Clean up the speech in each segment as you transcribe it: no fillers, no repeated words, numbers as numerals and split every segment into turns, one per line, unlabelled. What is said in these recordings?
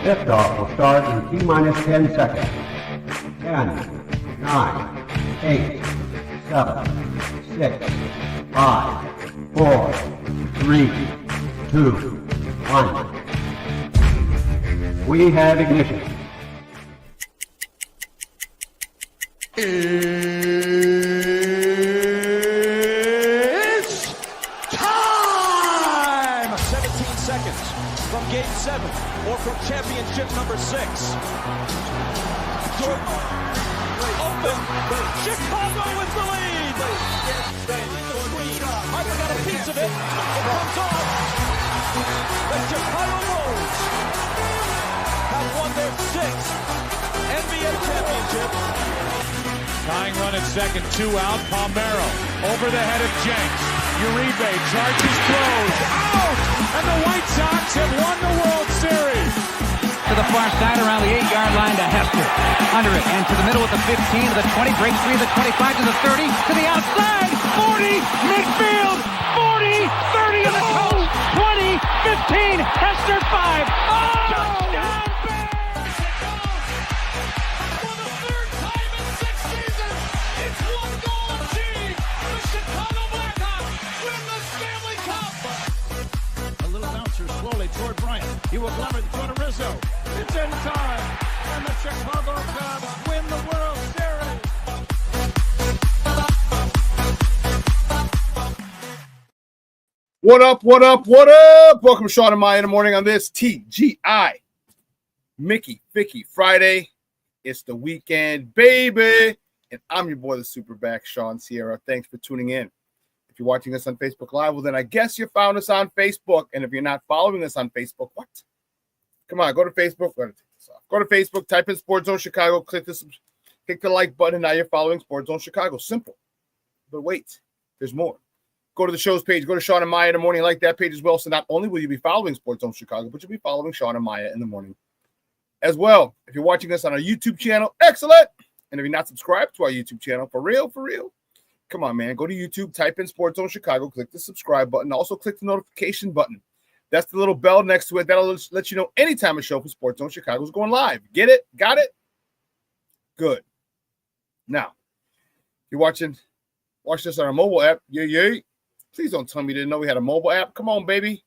Liftoff will start in T-minus 10 seconds. 10, 9, 8, 7, 6, 5, 4, 3, 2, 1. We have ignition.
It's time! 17 seconds from Game 7 or from championship number 6. Open! Chicago with the lead! Harper got a piece of it. It comes off. The Chicago Bulls have won their 6th NBA championship.
Tying run at second, 2 out. Palmero over the head of Jenks. Uribe charges, throws, out! And the White Sox have won the World Series.
To the far side around the 8-yard line to Hester. Under it and to the middle with the 15 to the 20. Breaks free of the 25 to the 30 to the outside. 40 midfield. 40 30 to the coast. 20 15 Hester 5. Oh! Touchdown!
Toward Bryant. He will glove it toward Rizzo. It's in time. And the Chicago Cubs win the World Series.
What up, what up, what up? Welcome to Shawn and Maya in the morning on this TGI Mickey Vicky Friday. It's the weekend, baby. And I'm your boy, the SuperBack, Shawn Sierra. Thanks for tuning in. If you're watching us on Facebook Live, well, then I guess you found us on Facebook. And if you're not following us on Facebook, what? Come on, go to Facebook. Go to Facebook, type in Sports Zone Chicago, click the like button, and now you're following Sports Zone Chicago. Simple. But wait, there's more. Go to the show's page. Go to Shawn and Maya in the morning. Like that page as well. So not only will you be following Sports Zone Chicago, but you'll be following Shawn and Maya in the morning as well. If you're watching us on our YouTube channel, excellent. And if you're not subscribed to our YouTube channel, for real, come on, man. Go to YouTube, type in Sports Zone Chicago, click the subscribe button. Also, click the notification button. That's the little bell next to it. That'll let you know anytime a show for Sports Zone Chicago is going live. Get it? Got it? Good. Now, if you're watch this on our mobile app, yay. Please don't tell me you didn't know we had a mobile app. Come on, baby.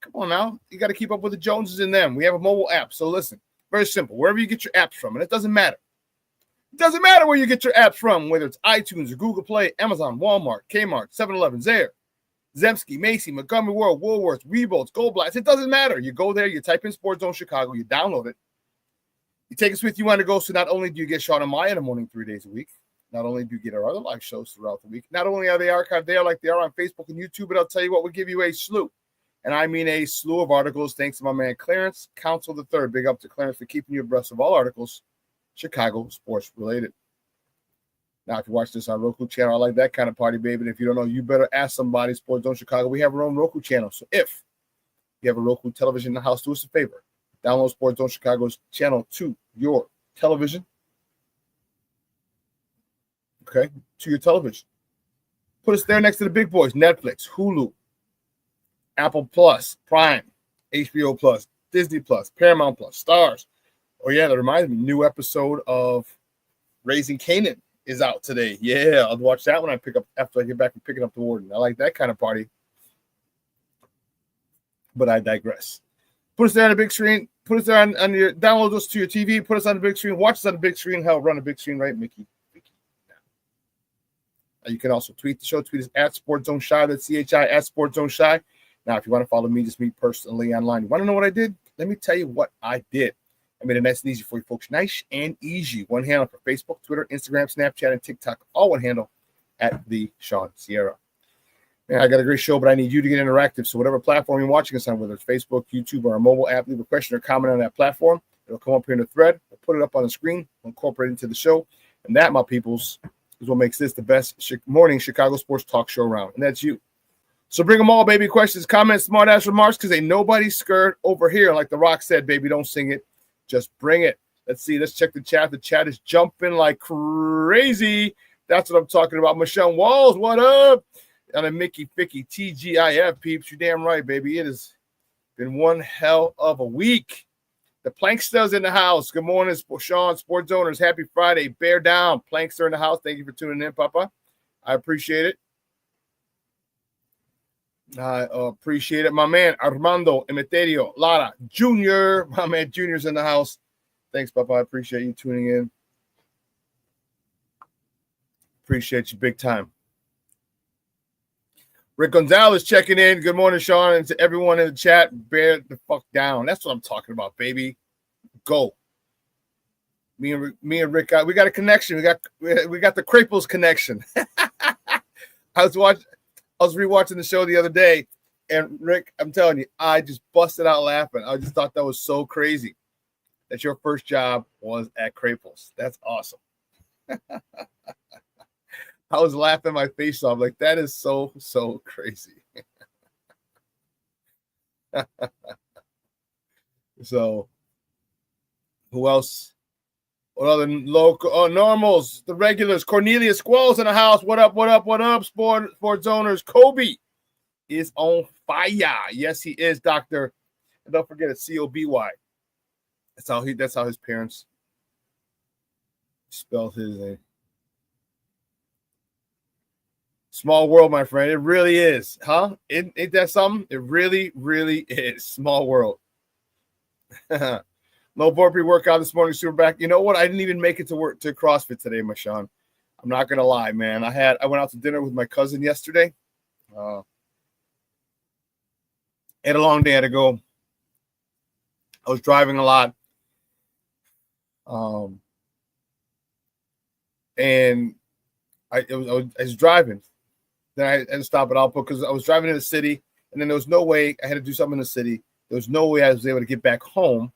Come on now. You got to keep up with the Joneses and them. We have a mobile app. So listen, very simple. Wherever you get your apps from, and it doesn't matter. It doesn't matter where you get your apps from, whether it's iTunes or Google Play, Amazon, Walmart, Kmart, 7-Eleven, Zare, Zemsky, Macy, Montgomery World, Woolworths, Rebolts, Gold Blast. It doesn't matter. You go there, you type in Sports Zone Chicago, you download it. You take us with you on the go, so not only do you get Shawn and Maya in the morning 3 days a week, not only do you get our other live shows throughout the week, not only are they archived there like they are on Facebook and YouTube, but I'll tell you what, we'll give you a slew. And I mean a slew of articles, thanks to my man Clarence Council III. Big up to Clarence for keeping you abreast of all articles Chicago sports related. Now, if you watch this on Roku channel, I like that kind of party, baby. And if you don't know, you better ask somebody. Sports Zone Chicago, we have our own Roku channel. So if you have a Roku television in the house, do us a favor. Download Sports Zone Chicago's channel to your television. Okay, to your television. Put us there next to the big boys: Netflix, Hulu, Apple Plus, Prime, HBO Plus, Disney Plus, Paramount Plus, Stars. Oh, yeah, that reminds me. New episode of Raising Kanan is out today. Yeah, I'll watch that when after I get back from picking up the Warden. I like that kind of party. But I digress. Put us there on the big screen. Put us there on your, download us to your TV. Put us on the big screen. Watch us on the big screen. Hell, run a big screen, right, Mickey? You can also tweet the show. Tweet us at Sports Zone Shy. That's CHI at Sports Zone Shy. Now, if you want to follow me, just me personally online. You want to know what I did? Let me tell you what I did. I made it nice and easy for you folks. Nice and easy. One handle for Facebook, Twitter, Instagram, Snapchat, and TikTok. All one handle at the Shawn Sierra. Man, I got a great show, but I need you to get interactive. So whatever platform you're watching us on, whether it's Facebook, YouTube, or our mobile app, leave a question or comment on that platform. It'll come up here in the thread. We'll put it up on the screen. We'll incorporate it into the show. And that, my peoples, is what makes this the best morning Chicago sports talk show around. And that's you. So bring them all, baby. Questions, comments, smart-ass remarks, because ain't nobody scared over here. Like The Rock said, baby, don't sing it. Just bring it. Let's see. Let's check the chat. The chat is jumping like crazy. That's what I'm talking about. Michelle Walls, what up? On a Mickey Ficky TGIF, peeps. You damn right, baby. It has been one hell of a week. The Planksters in the house. Good morning, Shawn, sports owners. Happy Friday. Bear down. Plankster in the house. Thank you for tuning in, Papa. I appreciate it. I appreciate it. My man, Armando Emeterio Lara Jr. My man, Junior's in the house. Thanks, Papa. I appreciate you tuning in. Appreciate you big time. Rick Gonzalez checking in. Good morning, Shawn, and to everyone in the chat. Bear the fuck down. That's what I'm talking about, baby. Go. Me and Rick, we got a connection. We got the Craples connection. I was rewatching the show the other day, and Rick, I'm telling you, I just busted out laughing. I just thought that was so crazy that your first job was at Craples. That's awesome. I was laughing my face off. Like, that is so crazy. So, who else? What other local normals? The regulars. Cornelius Squalls in the house. What up? Sports owners. Kobe is on fire. Yes, he is, Doctor. And don't forget it's C-O-B-Y. That's how his parents spelled his name. Small world, my friend. It really is. Huh? Ain't that something? It really, really is. Small world. No burpee workout this morning, SuperBack. You know what? I didn't even make it to work to CrossFit today, my Shawn. I'm not gonna lie, man. I went out to dinner with my cousin yesterday. Had a long day. I had to go. I was driving a lot. And I was driving. Then I had to stop at Output because I was driving in the city, and then there was no way I had to do something in the city. There was no way I was able to get back home.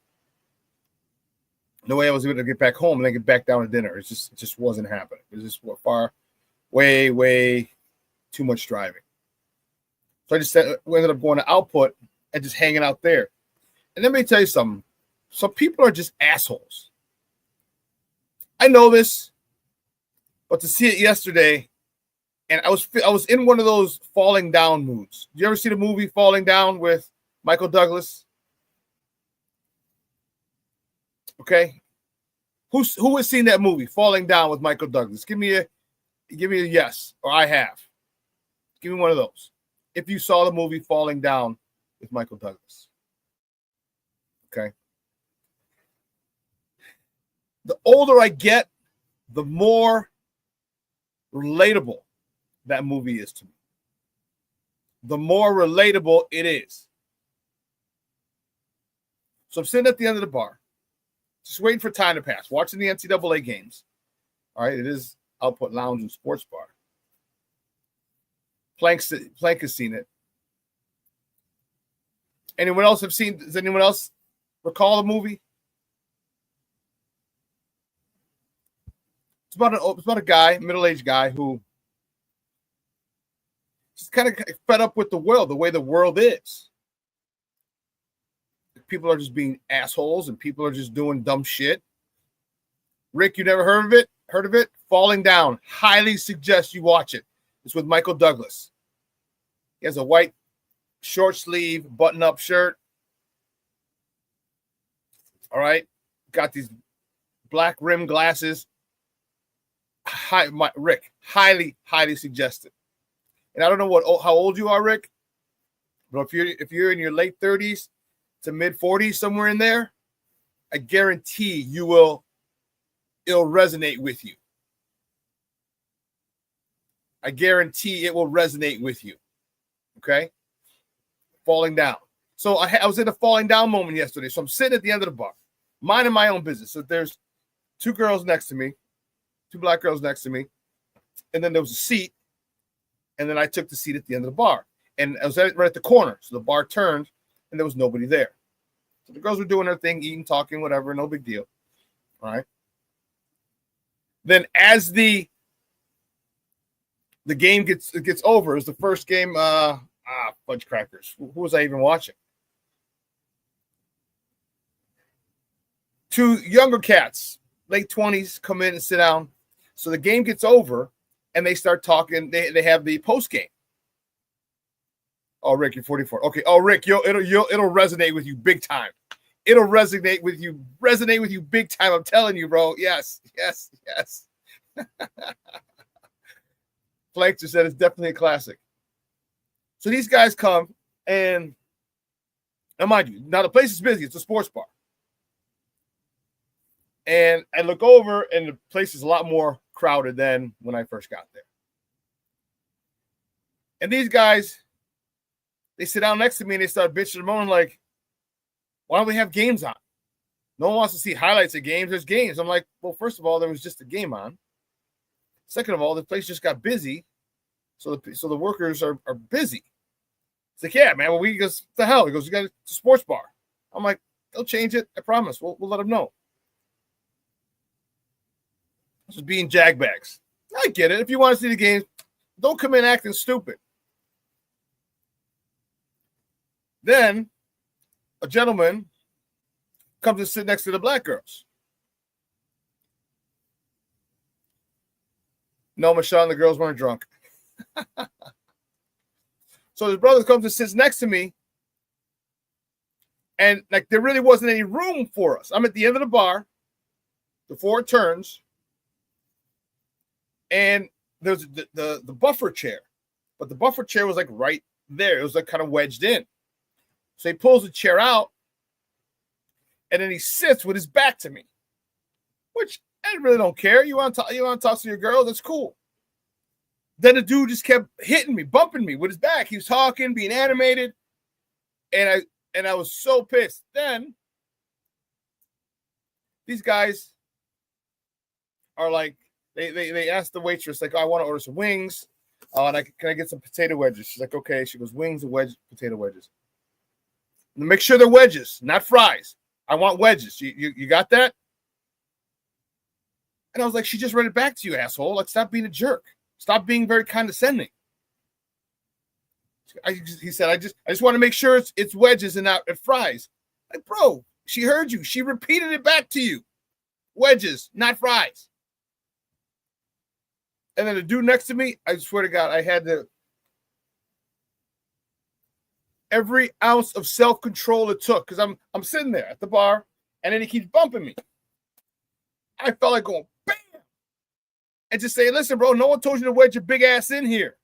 No way I was able to get back home and then get back down to dinner. It just wasn't happening. It was just way too much driving. So we ended up going to Output and just hanging out there. And let me tell you something. Some people are just assholes. I know this, but to see it yesterday, and I was in one of those falling down moods. You ever see the movie Falling Down with Michael Douglas? Okay. Who has seen that movie, Falling Down with Michael Douglas? Give me a yes, or I have. Give me one of those. If you saw the movie Falling Down with Michael Douglas. Okay. The older I get, the more relatable that movie is to me. The more relatable it is. So I'm sitting at the end of the bar, just waiting for time to pass, watching the NCAA games. All right, it is Output Lounge and Sports Bar. Plank has seen it. Anyone else have seen? Does anyone else recall the movie? It's about a guy, middle-aged guy, who just kind of fed up with the world, the way the world is. People are just being assholes and people are just doing dumb shit. Rick, you never heard of it? Heard of it? Falling Down. Highly suggest you watch it. It's with Michael Douglas. He has a white short sleeve button-up shirt. All right. Got these black rim glasses. Rick, highly suggested. And I don't know how old you are, Rick, but if you're in your late 30s to mid 40s, somewhere in there, I guarantee it'll resonate with you. I guarantee it will resonate with you. Okay? Falling Down. So I was in a falling down moment yesterday. So I'm sitting at the end of the bar, minding my own business. So there's two girls next to me, two black girls next to me, and then there was a seat, and then I took the seat at the end of the bar. And I was right at the corner. So the bar turned, and there was nobody there. So the girls were doing their thing, eating, talking, whatever, no big deal. All right. Then as the game gets over, it was the first game, fudge crackers. Who was I even watching? Two younger cats, late 20s, come in and sit down. So the game gets over, and they start talking. They have the post game. Oh, Rick, you're 44. Okay. Oh, Rick, it'll resonate with you big time. It'll resonate with you big time. I'm telling you, bro. Yes. Flankster said it's definitely a classic. So these guys come, and now mind you, now the place is busy. It's a sports bar. And I look over, and the place is a lot more crowded than when I first got there. And these guys, they sit down next to me, and they start bitching and moaning like, why don't we have games on? No one wants to see highlights of games. There's games. I'm like, well, first of all, there was just a game on. Second of all, the place just got busy, so the workers are busy. It's like, yeah, man. Well, he goes, what the hell? He goes, you got a sports bar. I'm like, they'll change it. I promise. We'll let them know. This is being jagbags. I get it. If you want to see the games, don't come in acting stupid. Then a gentleman comes to sit next to the black girls. No, Michelle, the girls weren't drunk. So his brother comes and sits next to me, and like there really wasn't any room for us. I'm at the end of the bar before it turns, and there's the buffer chair, but the buffer chair was like right there. It was like kind of wedged in. So he pulls the chair out, and then he sits with his back to me, which I really don't care. You want to talk to your girl? That's cool. Then the dude just kept hitting me, bumping me with his back. He was talking, being animated, and I was so pissed. Then these guys are like, they asked the waitress, like, oh, I want to order some wings. And can I get some potato wedges? She's like, okay. She goes, wings and potato wedges. And make sure they're wedges, not fries. I want wedges. You got that? And I was like, she just read it back to you, asshole. Like, stop being a jerk. Stop being very condescending. He said, I just want to make sure it's wedges and not fries. Like, bro, she heard you. She repeated it back to you. Wedges, not fries. And then the dude next to me, I swear to God, I had every ounce of self-control it took, because I'm sitting there at the bar, and then he keeps bumping me. I felt like going, bam! And just saying, listen, bro, no one told you to wedge your big ass in here.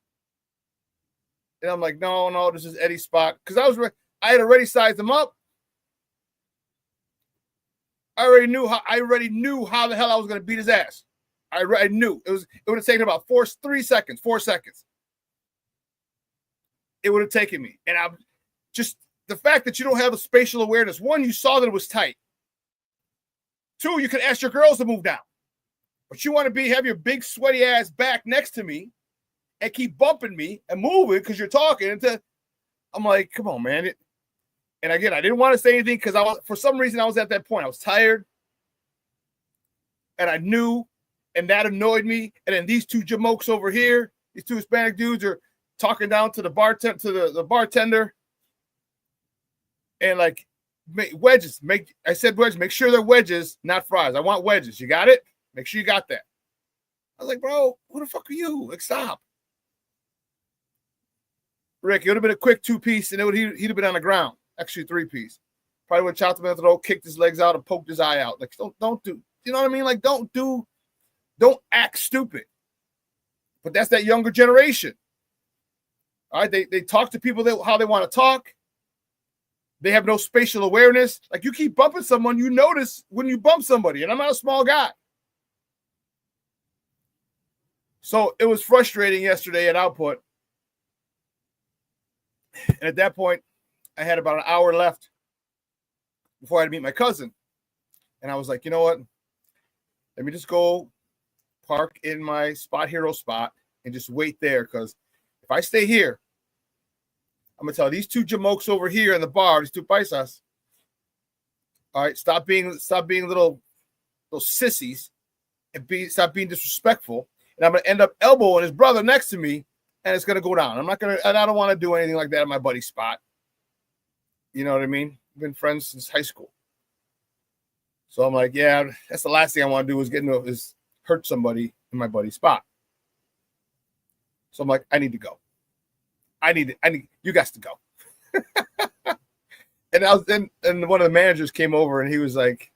And I'm like, no, this is Eddie's spot. Because I had already sized him up. I already knew how the hell I was going to beat his ass. I knew. It would have taken about 4 seconds. It would have taken me. And I'm just, the fact that you don't have the spatial awareness. One, you saw that it was tight. Two, you could ask your girls to move down. But you want to have your big sweaty ass back next to me and keep bumping me and moving because you're talking. I'm like, come on, man. And again, I didn't want to say anything because for some reason I was at that point. I was tired. And I knew, and that annoyed me. And then these two jamokes over here, these two Hispanic dudes are talking down to the bartender. And like, wedges. I said wedges. Make sure they're wedges, not fries. I want wedges. You got it? Make sure you got that. I was like, bro, who the fuck are you? Like, stop. Rick, it would have been a quick 2-piece, and he'd have been on the ground. Actually, 3-piece. Probably would have chopped him at the throat, kicked his legs out, and poked his eye out. Like, don't do. You know what I mean? Like, don't act stupid. But that's that younger generation. All right, they talk to people how they want to talk. They have no spatial awareness. Like, you keep bumping someone, you notice when you bump somebody, and I'm not a small guy. So it was frustrating yesterday at Output. And at that point, I had about an hour left before I had to meet my cousin. And I was like, you know what? Let me just go park in my Spot Hero spot and just wait there. Because if I stay here, I'm going to tell these two jamokes over here in the bar, these two paisas, all right, stop being little sissies and stop being disrespectful. And I'm going to end up elbowing his brother next to me, and it's going to go down. I don't want to do anything like that at my buddy's spot. You know what I mean? We've been friends since high school. So I'm like, yeah, that's the last thing I want to do is hurt somebody in my buddy's spot. So I'm like, I need to go. You guys to go. And And and one of the managers came over and he was like,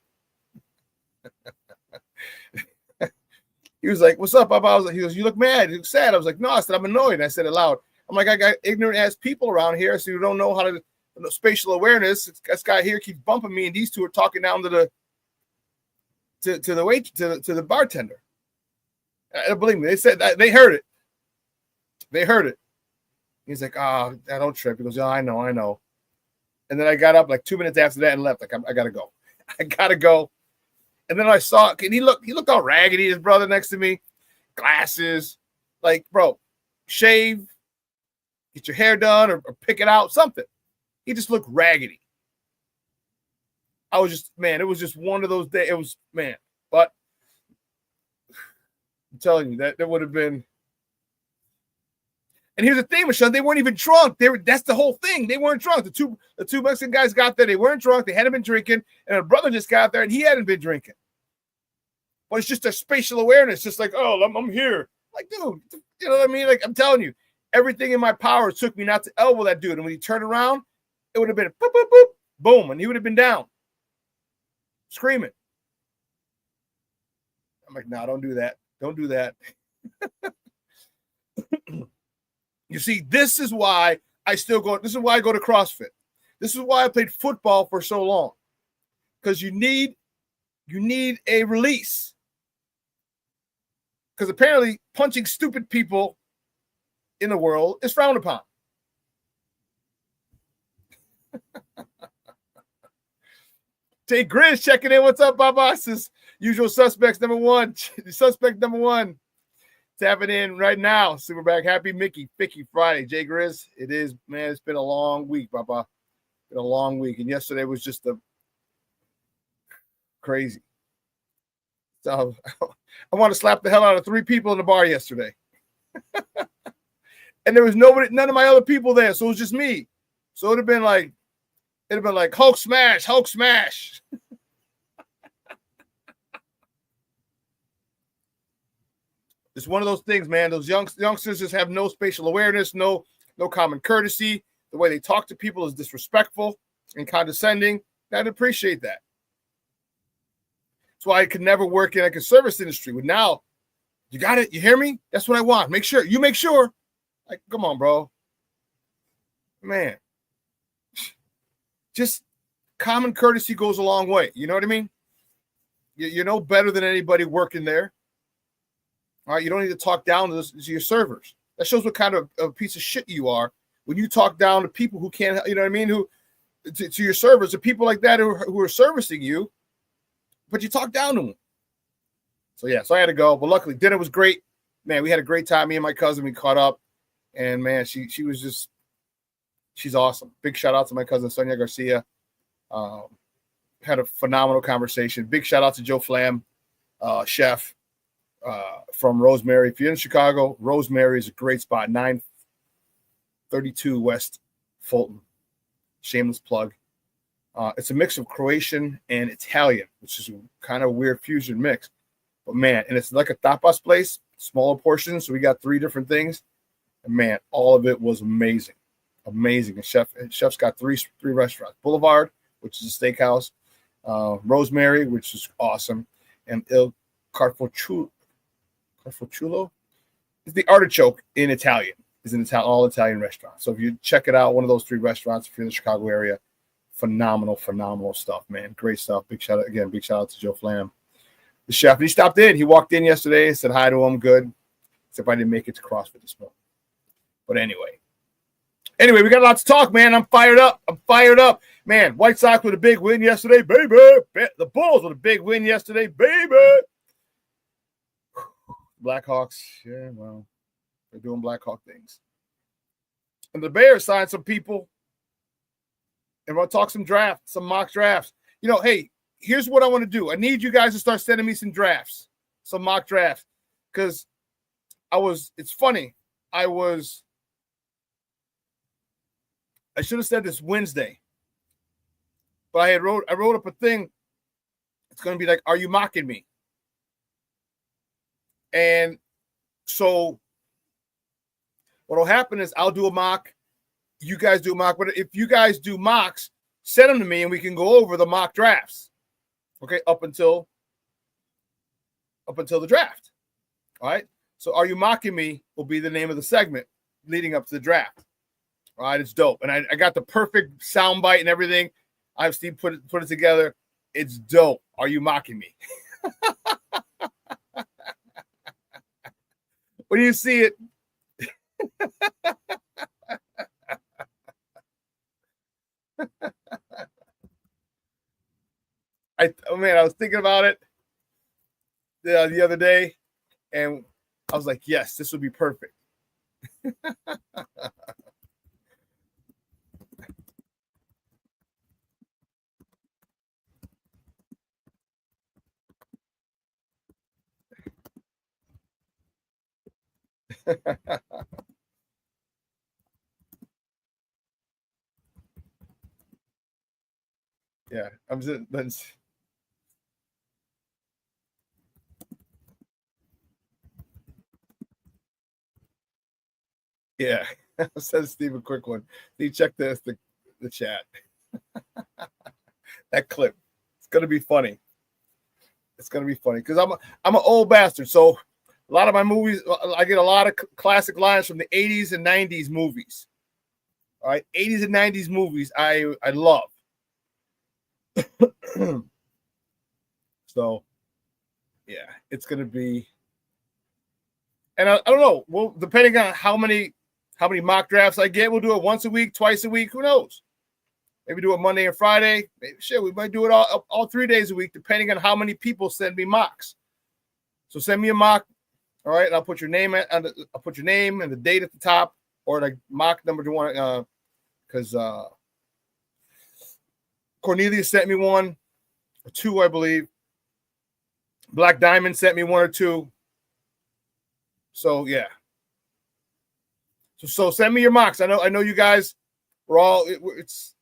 "What's up, Papa?" I was like, he goes, "You look mad. You look sad." I was like, "No," I said, "I'm annoyed." And I said it loud. I'm like, "I got ignorant ass people around here, so you don't know how to spatial awareness. This guy here keeps bumping me, and these two are talking down to the bartender." Believe me, they said that they heard it. They heard it. He's like, "Oh, I don't trip." He goes, "Oh, I know." And then I got up like 2 minutes after that and left. Like, I gotta go. I gotta go. And then I saw, and he looked all raggedy. His brother next to me, glasses, like, bro, shave, get your hair done, or pick it out, something. He just looked raggedy. I was just, man, it was just one of those days. It was, man, but I'm telling you that would have been. And here's the thing, Michelle, they weren't even drunk. That's the whole thing. They weren't drunk. The two Mexican guys got there. They weren't drunk. They hadn't been drinking. And her brother just got there and he hadn't been drinking. But it's just a spatial awareness. Just like, oh, I'm here. Like, dude, you know what I mean? Like, I'm telling you, everything in my power took me not to elbow that dude. And when he turned around, it would have been boop, boop, boop, boom. And he would have been down, screaming. I'm like, nah, don't do that. Don't do that. You see, this is why I still go. This is why I go to CrossFit. This is why I played football for so long. Because you need a release. Because apparently punching stupid people in the world is frowned upon. Jay Grizz checking in. What's up, Baba? Says usual suspects number one. Suspect number one. Tapping in right now. SuperBack. Happy Mickey Ficky Friday. Jay Grizz. It is, man. It's been a long week, Baba. Been a long week. And yesterday was just crazy. So I want to slap the hell out of 3 people in the bar yesterday. And there was none of my other people there. So it was just me. So it'd have been like Hulk smash, Hulk smash. It's one of those things, man. Those youngsters just have no spatial awareness, no common courtesy. The way they talk to people is disrespectful and condescending. I'd appreciate that. That's why I could never work in like a service industry. But now, you got it. You hear me? That's what I want. Make sure. You make sure. Like, come on, bro. Man. Just common courtesy goes a long way. You know what I mean? You know better than anybody working there. All right, you don't need to talk down to your servers. That shows what kind of a piece of shit you are when you talk down to people who can't, you know what I mean, who to your servers, to people like that who are servicing you, but you talk down to them. So I had to go, but luckily dinner was great. Man, we had a great time. Me and my cousin, we caught up, and man, she's awesome. Big shout out to my cousin Sonia Garcia. Had a phenomenal conversation. Big shout out to Joe Flam, chef. From Rosemary. If you're in Chicago, Rosemary is a great spot. 932 West Fulton. Shameless plug. It's a mix of Croatian and Italian, which is a kind of weird fusion mix. But man, and it's like a tapas place, smaller portions. So we got 3 different things. And man, all of it was amazing. Amazing. And chef's got three restaurants. Boulevard, which is a steakhouse. Rosemary, which is awesome. And Il Carfocciolo is the artichoke in Italian. Is an all Italian restaurant. So if you check it out, one of those 3 restaurants, if you're in the Chicago area, phenomenal stuff, man. Great stuff. Big shout out to Joe Flam, the chef. And he stopped in. He walked in yesterday, said hi to him. Good. Except I didn't make it to CrossFit this morning. But anyway, we got a lot to talk, man. I'm fired up. Man, White Sox with a big win yesterday, baby. The Bulls with a big win yesterday, baby. Blackhawks, yeah, well, they're doing Blackhawk things. And the Bears signed some people. And we'll talk some mock drafts. You know, hey, here's what I want to do. I need you guys to start sending me some drafts, some mock drafts. Because it's funny. I should have said this Wednesday. But I wrote up a thing. It's going to be like, are you mocking me? And so what will happen is I'll do a mock. You guys do a mock. But if you guys do mocks, send them to me and we can go over the mock drafts. Okay, up until the draft. All right. So Are You Mocking Me will be the name of the segment leading up to the draft. All right, it's dope. And I got the perfect soundbite and everything. I have Steve put it together. It's dope. Are you mocking me? When you see it, I was thinking about it the other day, and I was like, yes, this would be perfect. Yeah, I'm just. Yeah, says Steve, a quick one. Steve, check the chat. That clip. It's gonna be funny. It's gonna be funny because I'm an old bastard. So a lot of my movies, I get a lot of classic lines from the 80s and 90s movies. All right, 80s and 90s movies I love. So yeah, it's gonna be. And I don't know. Well, depending on how many mock drafts I get, we'll do it once a week, twice a week. Who knows? Maybe do it Monday and Friday. Maybe we might do it all 3 days a week, depending on how many people send me mocks. So send me a mock, all right, and I'll put your name and the date at the top, or like mock number one, because Cornelius sent me one or two, I believe. Black Diamond sent me one or two. So yeah. So send me your mocks. I know you guys were all it's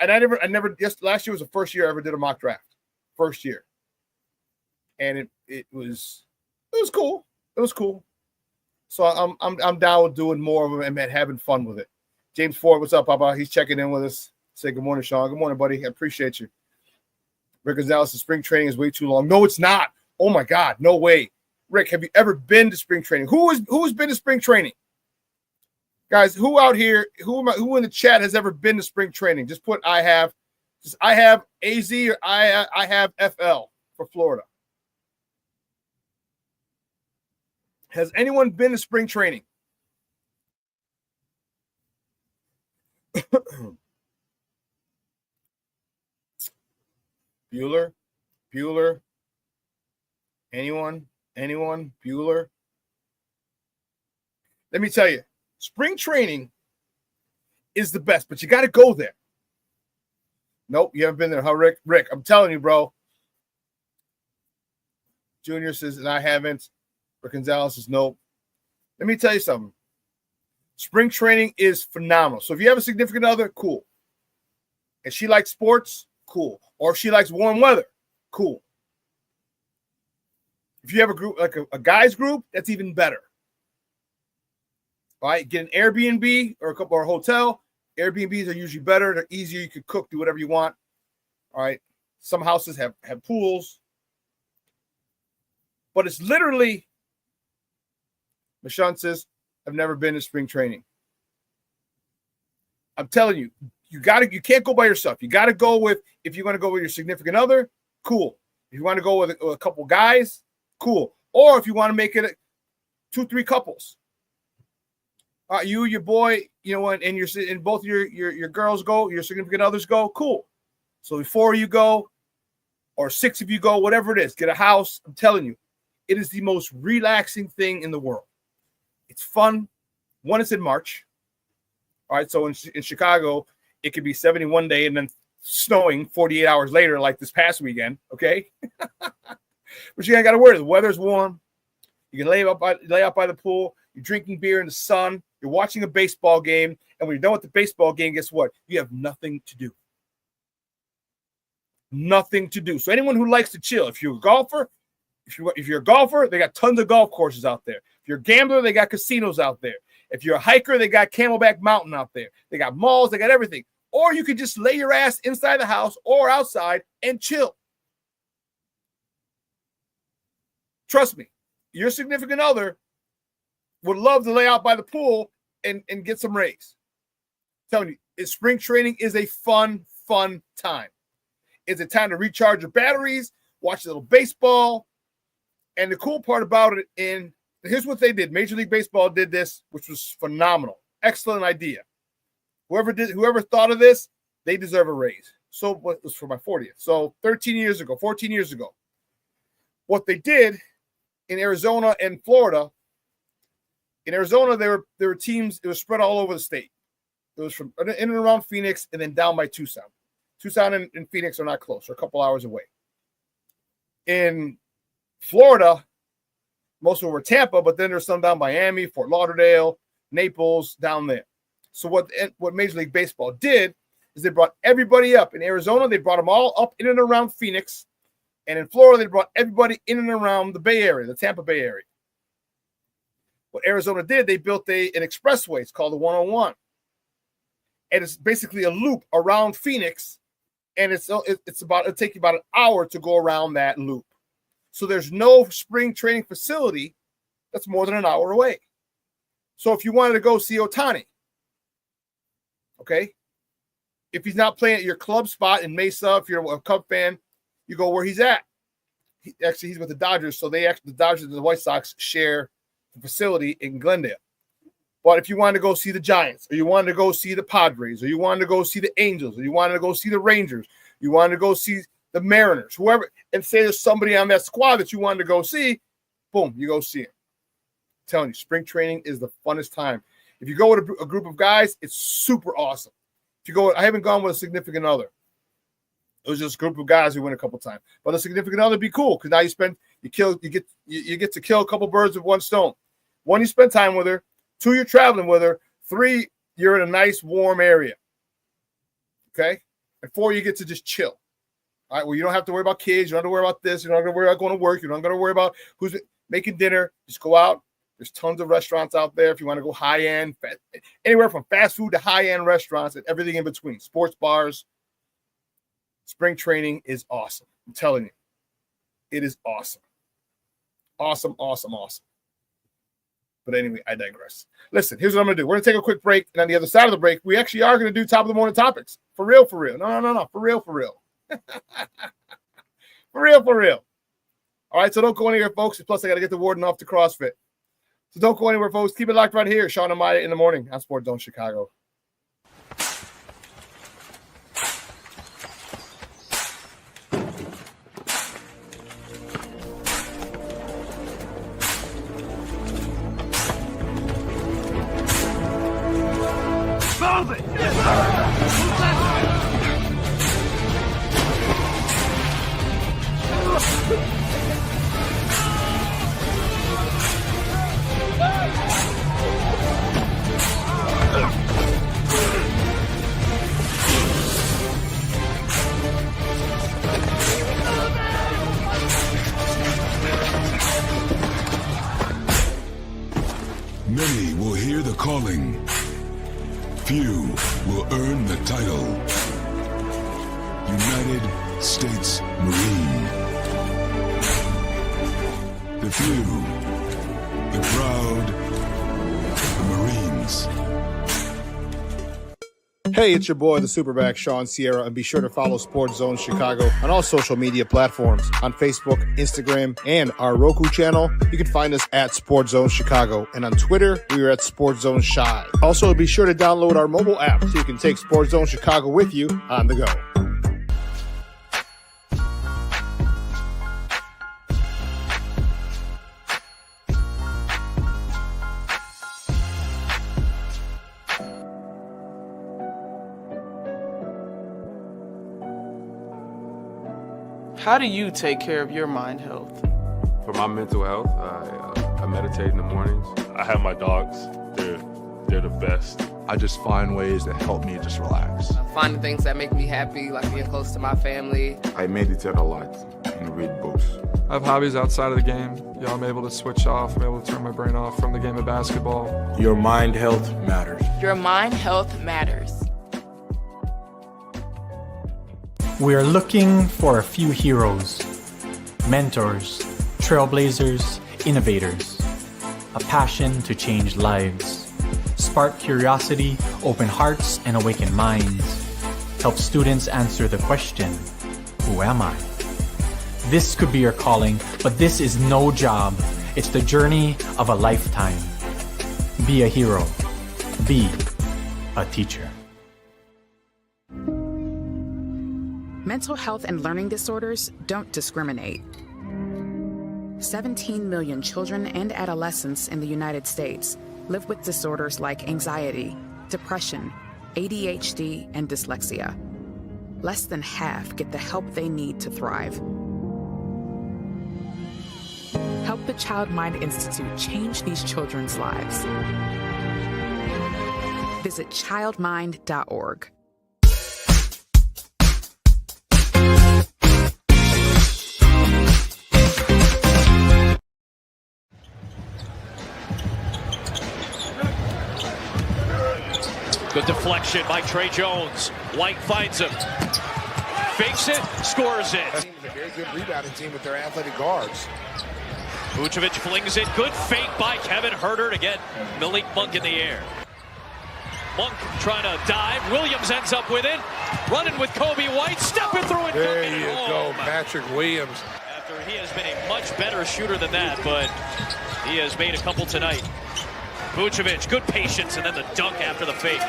and I never last year was the first year I ever did a mock draft. First year. And it was cool. It was cool. So I'm down with doing more of them and having fun with it. James Ford, what's up, Papa? He's checking in with us. Say good morning, Shawn. Good morning, buddy. I appreciate you. Rick Gonzalez, the spring training is way too long. No, it's not. Oh my God, no way. Rick, have you ever been to spring training? Who's been to spring training? Guys, who out here, who in the chat has ever been to spring training? Just put I have AZ or I have FL for Florida. Has anyone been to spring training? Bueller? Anyone? Bueller? Let me tell you, spring training is the best, but you got to go there. Nope, you haven't been there, huh, Rick? Rick, I'm telling you, bro. Junior says, and I haven't. Rick Gonzalez says, nope. Let me tell you something. Spring training is phenomenal. So if you have a significant other, cool. If she likes sports, cool. Or if she likes warm weather, cool. If you have a group, like a guys group, that's even better. All right, get an Airbnb or a hotel. Airbnbs are usually better. They're easier. You can cook, do whatever you want. All right. Some houses have pools. But it's literally, Michonne says, I've never been to spring training. I'm telling you, you can't go by yourself. You got to go with, if you're going to go with your significant other, cool. If you want to go with a couple guys, cool. Or if you want to make it 2-3 couples. You, your boy, and both your girls go, your significant others go, cool. So 4 of you go, or 6 of you go, whatever it is, get a house. I'm telling you, it is the most relaxing thing in the world. It's fun. One is in March. All right, so in Chicago, it could be 71 day and then snowing 48 hours later, like this past weekend, okay? But you ain't got to worry. The weather's warm. You can lay out by the pool. You're drinking beer in the sun. You're watching a baseball game. And when you're done with the baseball game, guess what? You have nothing to do. Nothing to do. So anyone who likes to chill, if you're a golfer, if you're a golfer, they got tons of golf courses out there. If you're a gambler, they got casinos out there. If you're a hiker, they got Camelback Mountain out there. They got malls. They got everything. Or you could just lay your ass inside the house or outside and chill. Trust me, your significant other would love to lay out by the pool and get some rays. I'm telling you, spring training is a fun time. It's a time to recharge your batteries, watch a little baseball. And the cool part about it, and here's what they did. Major League Baseball did this, which was phenomenal. Excellent idea. Whoever thought of this, they deserve a raise. So it was for my 40th. So 14 years ago. What they did in Arizona and Florida, in Arizona, there were teams, it was spread all over the state. It was from in and around Phoenix and then down by Tucson. Tucson and Phoenix are not close. They're a couple hours away. In Florida, most of them were Tampa, but then there's some down Miami, Fort Lauderdale, Naples, down there. So what Major League Baseball did is they brought everybody up. In Arizona, they brought them all up in and around Phoenix. And in Florida, they brought everybody in and around the Bay Area, the Tampa Bay Area. What Arizona did, they built an expressway. It's called the 101. And it's basically a loop around Phoenix. And it'll take you about an hour to go around that loop. So there's no spring training facility that's more than an hour away. So if you wanted to go see Ohtani, okay, if he's not playing at your club spot in Mesa, if you're a Cub fan, you go where he's at. He's with the Dodgers, so the Dodgers and the White Sox share the facility in Glendale. But if you wanted to go see the Giants, or you wanted to go see the Padres, or you wanted to go see the Angels, or you wanted to go see the Rangers, you wanted to go see the Mariners, whoever, and say there's somebody on that squad that you wanted to go see, boom, you go see him. I'm telling you, spring training is the funnest time. If you go with a group of guys, it's super awesome. If you go, I haven't gone with a significant other. It was just a group of guys who went a couple times. But a significant other be cool because now you get to kill a couple birds with one stone. One, you spend time with her. Two, you're traveling with her. Three, you're in a nice warm area. Okay? And four, you get to just chill. All right, well, you don't have to worry about kids. You don't have to worry about this. You're not going to worry about going to work. You're not going to worry about who's making dinner. Just go out. There's tons of restaurants out there if you want to go high-end, anywhere from fast food to high-end restaurants and everything in between, sports bars. Spring training is awesome. I'm telling you. It is awesome. Awesome. But anyway, I digress. Listen, here's what I'm going to do. We're going to take a quick break, and on the other side of the break, we actually are going to do top of the morning topics. For real. No. For real. For real. All right, so don't go anywhere, folks. Plus, I got to get the warden off to CrossFit. So don't go anywhere, folks. Keep it locked right here. Shawn and Maya in the morning on Sports Zone Chicago.
Many will hear the calling. Few will earn the title. United States Marine. The few, the proud, the Marines.
Hey, it's your boy, the SuperBack, Shawn Sierra, and be sure to follow Sports Zone Chicago on all social media platforms, on Facebook, Instagram, and our Roku channel. You can find us at Sports Zone Chicago, and on Twitter, we are at Sports Zone Shy. Also, be sure to download our mobile app so you can take Sports Zone Chicago with you on the go.
How do you take care of your mind health?
For my mental health, I meditate in the mornings.
I have my dogs. They're the best.
I just find ways that help me just relax.
Finding things that make me happy, like being close to my family.
I meditate a lot and read books.
I have hobbies outside of the game. I'm able to switch off. I'm able to turn my brain off from the game of basketball.
Your mind health matters.
Your mind health matters.
We're looking for a few heroes, mentors, trailblazers, innovators, a passion to change lives, spark curiosity, open hearts, and awaken minds, help students answer the question, who am I? This could be your calling, but this is no job. It's the journey of a lifetime. Be a hero. Be a teacher.
Mental health and learning disorders don't discriminate. 17 million children and adolescents in the United States live with disorders like anxiety, depression, ADHD, and dyslexia. Less than half get the help they need to thrive. Help the Child Mind Institute change these children's lives. Visit childmind.org.
Good deflection by Trey Jones. White finds him. Fakes it, scores it.
A very good rebounding team with their athletic guards.
Vucevic flings it. Good fake by Kevin Huerter to get Malik Monk in the air. Monk trying to dive. Williams ends up with it. Running with Kobe White. Stepping through it.
There you go, Patrick Williams.
After he has been a much better shooter than that, but he has made a couple tonight. Vucevic, good patience, and then the dunk after the fake.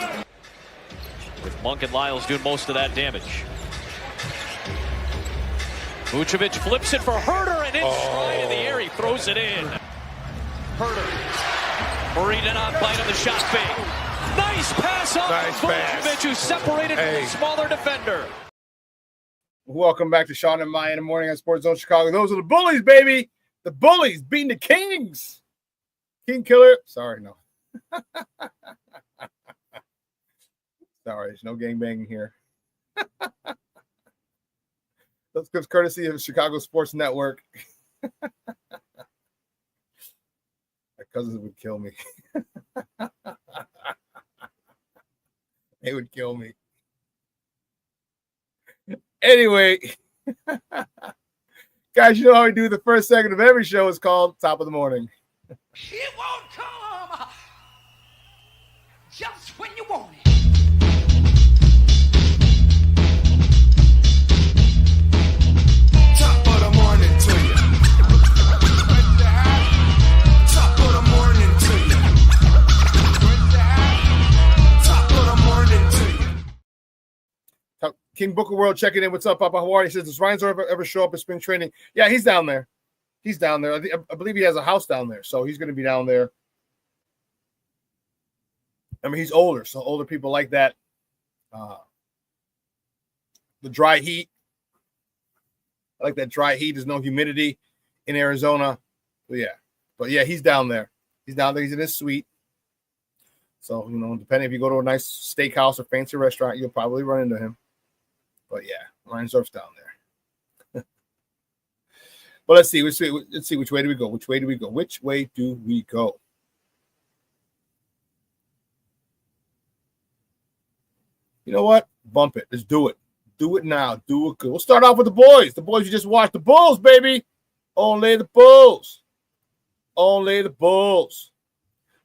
With Monk and Lyles doing most of that damage. Vucevic flips it for Huerter, and inside in the air, he throws it in. Huerter. Murray did not bite on the shot fake. Nice pass off Vucevic, who separated from the smaller defender.
Welcome back to Shawn and Maya in the morning on Sports Zone Chicago. Those are the bullies, baby. The bullies beating the Kings. King Killer. Sorry, no. Sorry, there's no gangbanging here. That's good courtesy of the Chicago Sports Network. My cousins would kill me. They would kill me. Anyway, guys, you know how we do the first segment of every show is called Top of the Morning.
It won't come just when you want it.
Top of the morning to you. Top of the morning to you. Top of the morning to you.
King Booker World checking in. What's up, Papa? How are you? He says, does Reinsdorf ever show up at spring training? Yeah, he's down there. He's down there. I believe he has a house down there, so he's going to be down there. I mean, he's older, so older people like that. The dry heat. I like that dry heat. There's no humidity in Arizona. But yeah, he's down there. He's down there. He's in his suite. So, depending if you go to a nice steakhouse or fancy restaurant, you'll probably run into him. But yeah, Reinsdorf's down there. Well, let's see which way do we go? Which way do we go? Which way do we go? You know what? Bump it. Let's do it. Do it now. Do it good. We'll start off with the boys. The boys you just watched. The Bulls, baby. Only the Bulls. Only the Bulls.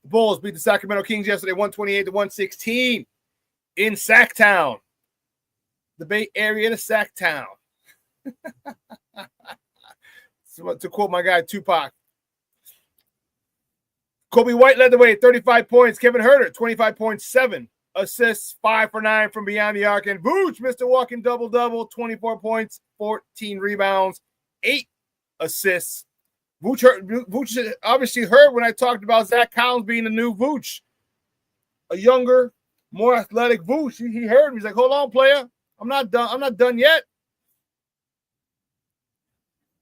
The Bulls beat the Sacramento Kings yesterday, 128-116 in Sacktown. The Bay Area to Sacktown. To quote my guy Tupac, Kobe White led the way at 35 points. Kevin Huerter, 25.7 assists, 5 for 9 from beyond the arc. And Vooch, Mr. Walking double-double, 24 points, 14 rebounds, 8 assists. Vooch obviously heard when I talked about Zach Collins being the new Vooch, a younger, more athletic Vooch. He heard me. He's like, hold on, player. I'm not done. I'm not done yet.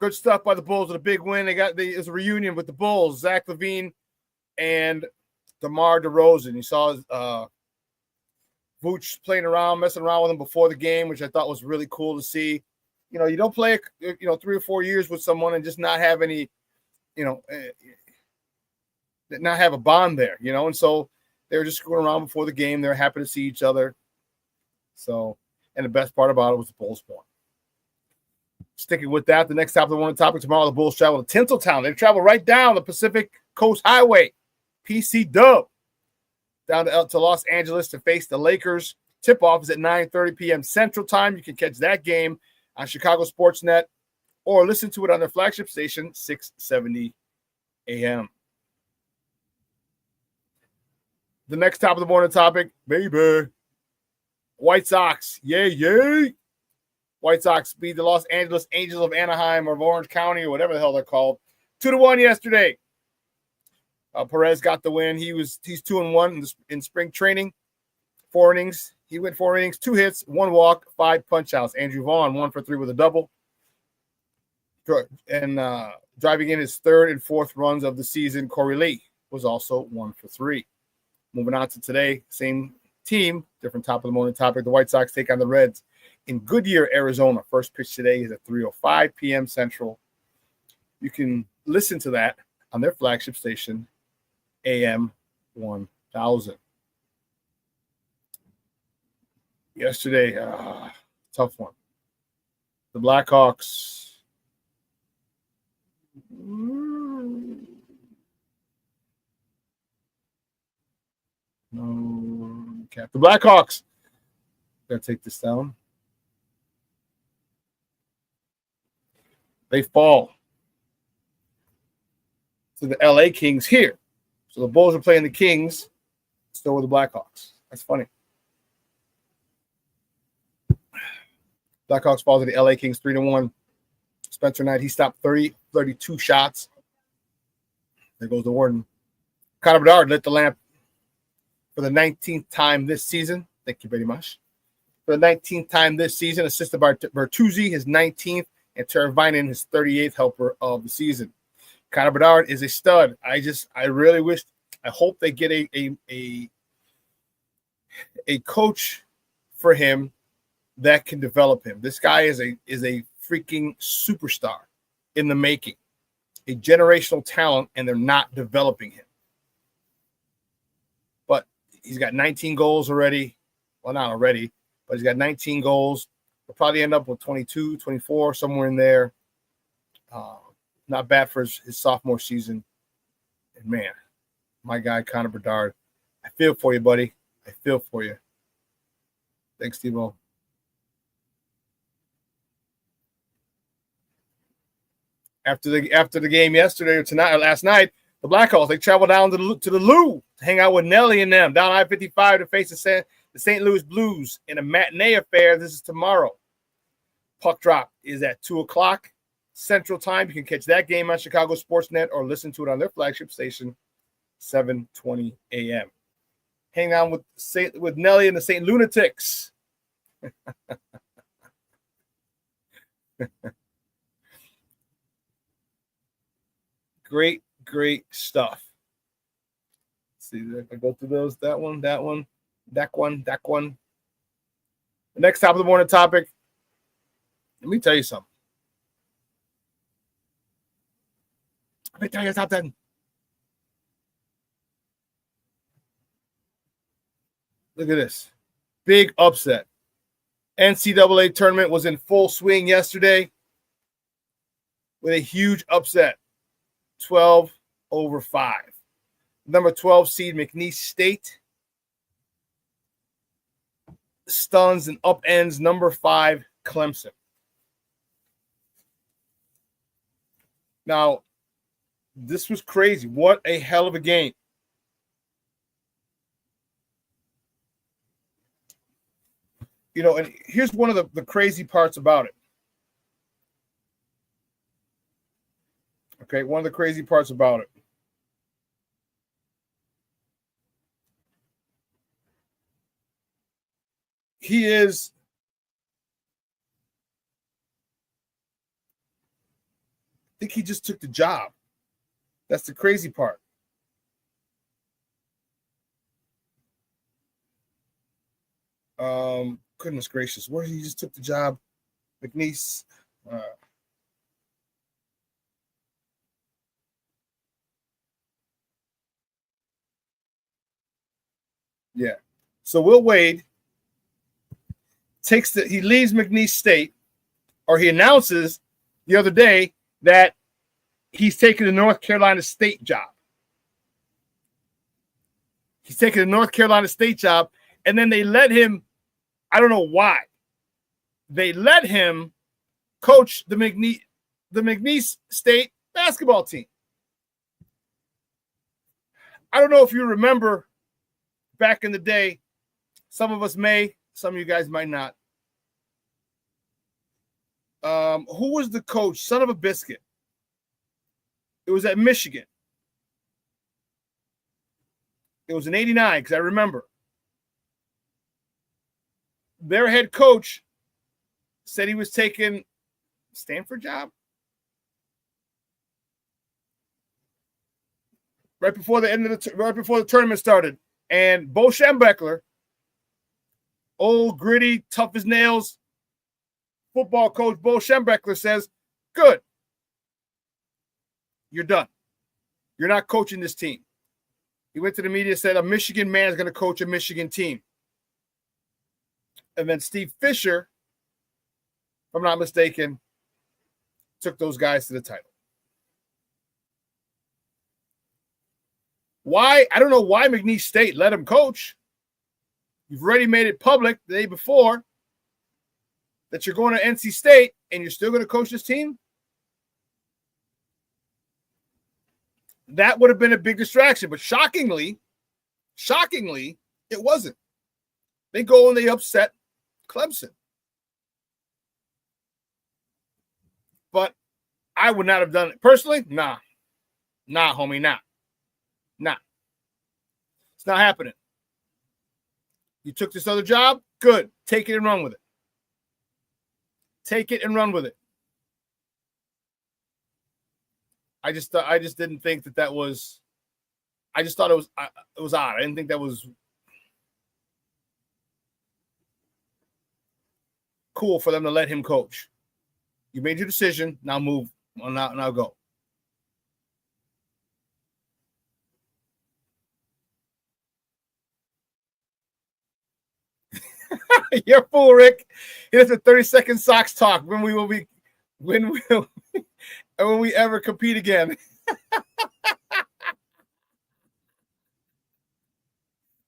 Good stuff by the Bulls with a big win. It's a reunion with the Bulls, Zach LaVine and DeMar DeRozan. You saw Vooch playing around, messing around with him before the game, which I thought was really cool to see. You don't play, 3 or 4 years with someone and just not have any, not have a bond there, And so they were just screwing around before the game. They're happy to see each other. So, and the best part about it was the Bulls won. Sticking with that, the next top of the morning topic tomorrow, the Bulls travel to Tinseltown. They travel right down the Pacific Coast Highway, PC Dub, down to Los Angeles to face the Lakers. Tip-off is at 9:30 p.m. Central Time. You can catch that game on Chicago Sportsnet or listen to it on their flagship station, 670 a.m. The next top of the morning topic, baby, White Sox. Yay. White Sox beat the Los Angeles Angels of Anaheim or of Orange County or whatever the hell they're called. 2-1 yesterday. Perez got the win. He's 2-1 in spring training. 4 innings. He went 4 innings, 2 hits, 1 walk, 5 punch-outs. Andrew Vaughn 1 for 3 with a double. And driving in his 3rd and 4th runs of the season, Corey Lee was also 1 for 3. Moving on to today, same team, different top of the morning topic. The White Sox take on the Reds in Goodyear, Arizona. First pitch today is at 3:05 p.m. Central. You can listen to that on their flagship station, AM 1000. Yesterday, tough one. The Blackhawks. The Blackhawks. Gotta take this down. They fall to the LA Kings here. So the Bulls are playing the Kings, still with the Blackhawks. That's funny. Blackhawks fall to the LA Kings 3-1. Spencer Knight, he stopped 32 shots. There goes the warden. Connor Bedard lit the lamp for the 19th time this season. Thank you very much. For the 19th time this season, assisted by Bertuzzi, his 19th, and Teravainen, his 38th helper of the season. Connor Bedard is a stud. I really wish, I hope they get a coach for him that can develop him. This guy is a freaking superstar in the making, a generational talent, and they're not developing him. But he's got 19 goals already. Well, not already, but he's got 19 goals. He'll probably end up with 22, 24, somewhere in there. Not bad for his sophomore season. And man, my guy, Connor Bedard, I feel for you, buddy. I feel for you. Thanks, Steve-O. After the game yesterday or tonight or last night, the Blackhawks, they travel down to the Lou to hang out with Nelly and them down I-55 to face the St. Louis Blues in a matinee affair. This is tomorrow. Puck drop is at 2:00 Central Time. You can catch that game on Chicago Sportsnet or listen to it on their flagship station, 7:20 a.m. Hang on with Nelly and the St. Lunatics. Great stuff. Let's see, if I go through those, that one. The next top of the morning topic. Let me tell you something. Let me tell you something. Look at this. Big upset. NCAA tournament was in full swing yesterday with a huge upset. 12-5. Number 12 seed McNeese State stuns and upends number 5 Clemson. Now, this was crazy. What a hell of a game. You know, and here's one of the crazy parts about it. Okay, one of the crazy parts about it. I think he just took the job. That's the crazy part. Goodness gracious, where he just took the job. McNeese. Yeah. So Will Wade he leaves McNeese State, or he announces the other day that he's taking the North Carolina State job. He's taking the North Carolina State job, and then they let him, I don't know why, they let him coach the McNeese State basketball team. I don't know if you remember back in the day, some of us may, some of you guys might not. Who was the coach? Son of a biscuit. It was at Michigan. It was in 89, because I remember. Their head coach said he was taking Stanford job right before the tournament started, and Bo Schembechler, old gritty, tough as nails football coach Bo Schembechler, says, "Good, you're done. You're not coaching this team." He went to the media and said, "A Michigan man is going to coach a Michigan team." And then Steve Fisher, if I'm not mistaken, took those guys to the title. Why? I don't know why McNeese State let him coach. You've already made it public the day before that you're going to NC State and you're still going to coach this team. That would have been a big distraction, but shockingly, it wasn't. They go and they upset Clemson. But I would not have done it personally. Nah, homie, nah. It's not happening. You took this other job, good. Take it and run with it. Take it and run with it. I just didn't think that was. I just thought it was odd. I didn't think that was cool for them to let him coach. You made your decision. Now move. Now go. You're a fool, Rick. Here's a 30-second Sox talk. When we ever compete again.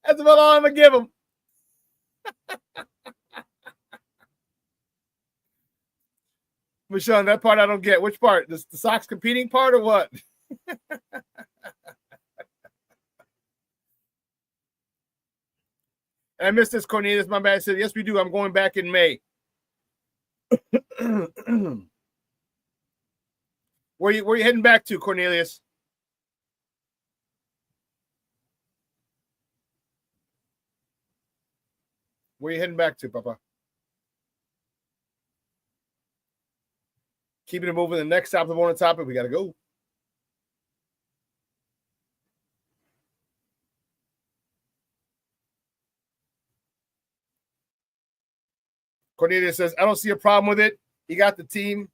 That's about all I'm gonna give him. But Shawn, that part I don't get. Which part? The Sox competing part or what? I missed this, Cornelius. My bad. I said, yes, we do. I'm going back in May. Where you heading back to, Cornelius? Where you heading back to, Papa? Keeping it moving. The next stop on the topic. We got to go. Cornelius says, I don't see a problem with it. He got the team,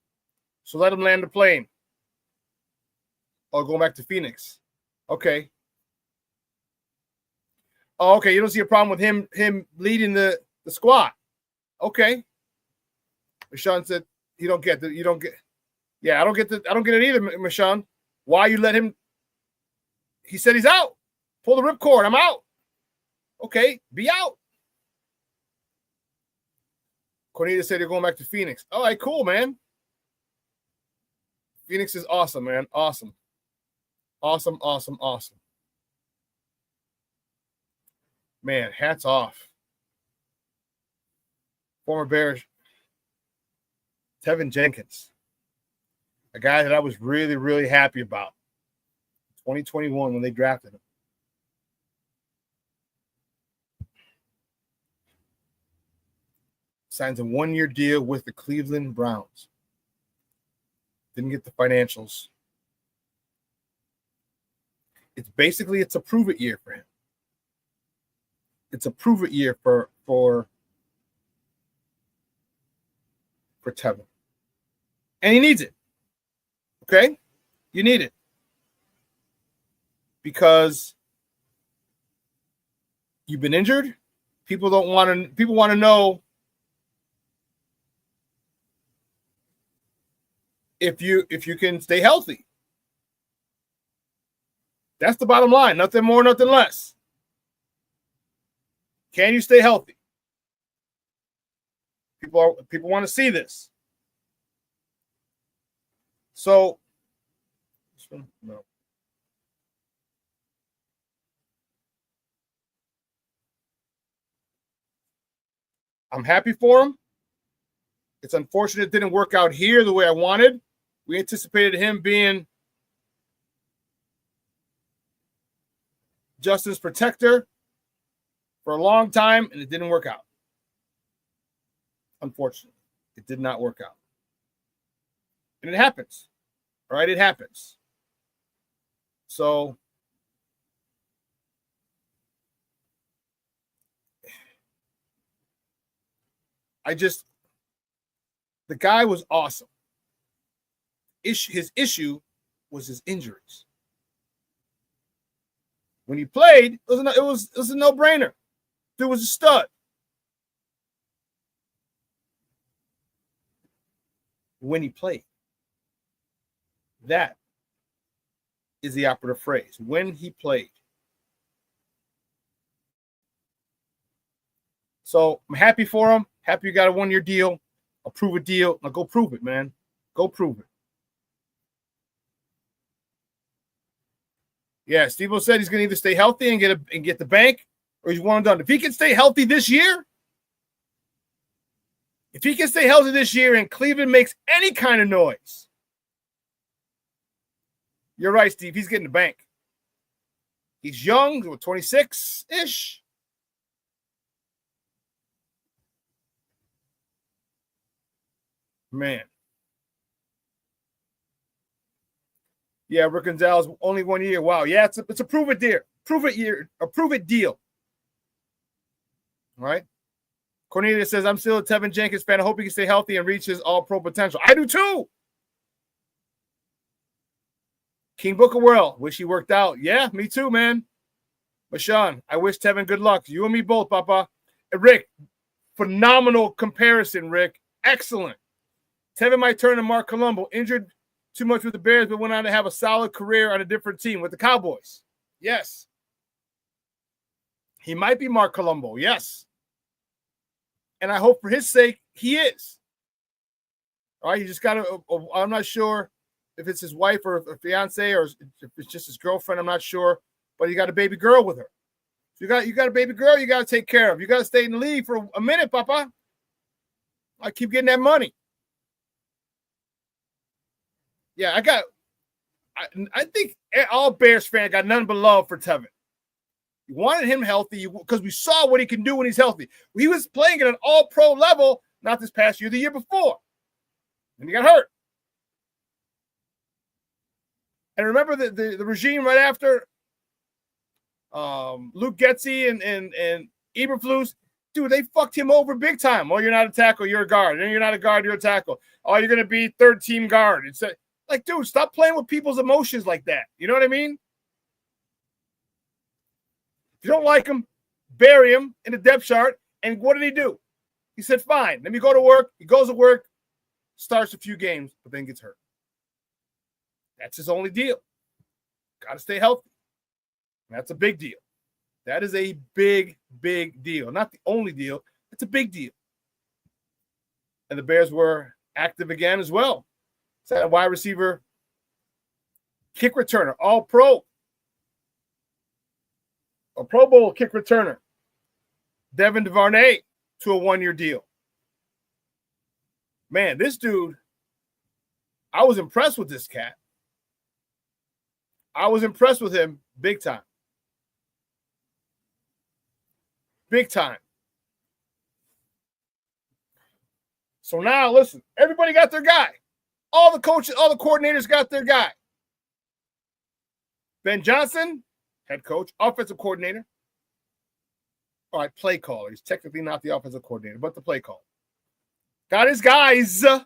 so let him land the plane. Oh, going back to Phoenix. Okay. Oh, okay. You don't see a problem with him leading the squad. Okay. Mashawn said, you don't get that. You don't get. Yeah, I don't get it either, Mashawn. Why you let him? He said he's out. Pull the ripcord. I'm out. Okay, be out. Cornelius said they're going back to Phoenix. All right, cool, man. Phoenix is awesome, man. Awesome. Awesome. Man, hats off. Former Bears, Tevin Jenkins, a guy that I was really, really happy about. 2021 when they drafted him. Signs a one-year deal with the Cleveland Browns. Didn't get the financials. It's a prove-it year for him. It's a prove-it year for Tevin. And he needs it. Okay? You need it. Because you've been injured. People want to know if you can stay healthy. That's the bottom line. Nothing more, nothing less. Can you stay healthy? People want to see this. So, no. I'm happy for him. It's unfortunate it didn't work out here the way I wanted. We anticipated him being Justin's protector for a long time, and it didn't work out. Unfortunately, it did not work out. And it happens. All right, it happens. So the guy was awesome. His issue was his injuries. When he played, it was a no-brainer. Dude was a stud. When he played, that is the operative phrase. When he played. So I'm happy for him. Happy you got a 1-year deal. Approve a deal. Now go prove it, man. Go prove it. Yeah, Steve-O said he's going to either stay healthy and get the bank, or he's one and done. If he can stay healthy this year, and Cleveland makes any kind of noise, you're right, Steve. He's getting the bank. He's young, 26-ish. Man. Yeah, Rick Gonzalez, only 1 year. Wow. Yeah, it's a prove it deal. Prove it deal. All right. Cornelia says, I'm still a Tevin Jenkins fan. I hope he can stay healthy and reach his all-pro potential. I do too. King Booker World, wish he worked out. Yeah, me too, man. But Shawn, I wish Tevin good luck. You and me both, Papa. And Rick, phenomenal comparison, Rick. Excellent. Tevin might turn to Mark Colombo, injured too much with the Bears, but went on to have a solid career on a different team with the Cowboys. Yes. He might be Mark Colombo. Yes. And I hope for his sake, he is. All right, you just got to, I'm not sure if it's his wife or a fiance or if it's just his girlfriend. I'm not sure, but he got a baby girl with her. So you got a baby girl you got to take care of. You got to stay in the league for a minute, Papa. I keep getting that money. Yeah, I think all Bears fans got nothing but love for Tevin. You wanted him healthy because we saw what he can do when he's healthy. He was playing at an all-pro level, not this past year, the year before. And he got hurt. And remember the regime right after Luke Getsy and Eberflus? Dude, they fucked him over big time. Oh, you're not a tackle, you're a guard. And you're not a guard, you're a tackle. Oh, you're going to be third-team guard. It's like, dude, stop playing with people's emotions like that. You know what I mean? If you don't like him, bury him in the depth chart. And what did he do? He said, fine, let me go to work. He goes to work, starts a few games, but then gets hurt. That's his only deal. Got to stay healthy. And that's a big deal. That is a big, big deal. Not the only deal. It's a big deal. And the Bears were active again as well. It's a wide receiver, kick returner, all pro. A Pro Bowl kick returner. Devin DuVernay to a 1-year deal. Man, this dude, I was impressed with this cat. I was impressed with him big time. Big time. So now, listen, everybody got their guy. All the coaches, all the coordinators got their guy. Ben Johnson, head coach, offensive coordinator. All right, play caller. He's technically not the offensive coordinator, but the play caller. Got his guys. Let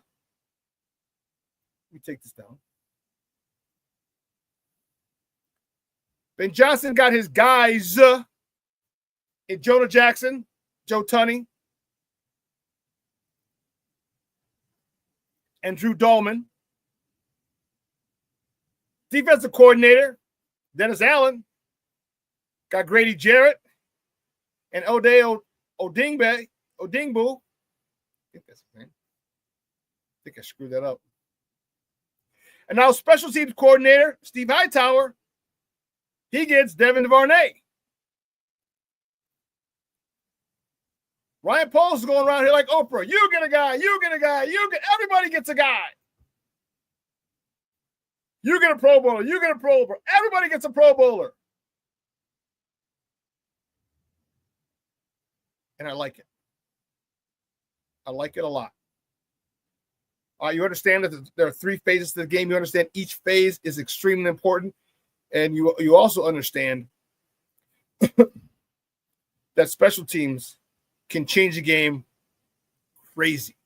me take this down. Ben Johnson got his guys in JonahJackson, Joe Tunney, and Drew Dolman. Defensive coordinator, Dennis Allen. Got Grady Jarrett and Ode Odingbu. I think I screwed that up. And now special teams coordinator, Steve Hightower. He gets Devin DuVernay. Ryan Poles is going around here like Oprah. You get a guy, you get a guy, everybody gets a guy. You get a Pro Bowler, you get a Pro Bowler. Everybody gets a Pro Bowler. And I like it. I like it a lot. You understand that there are 3 phases to the game. You understand each phase is extremely important. And you also understand that special teams can change the game crazy.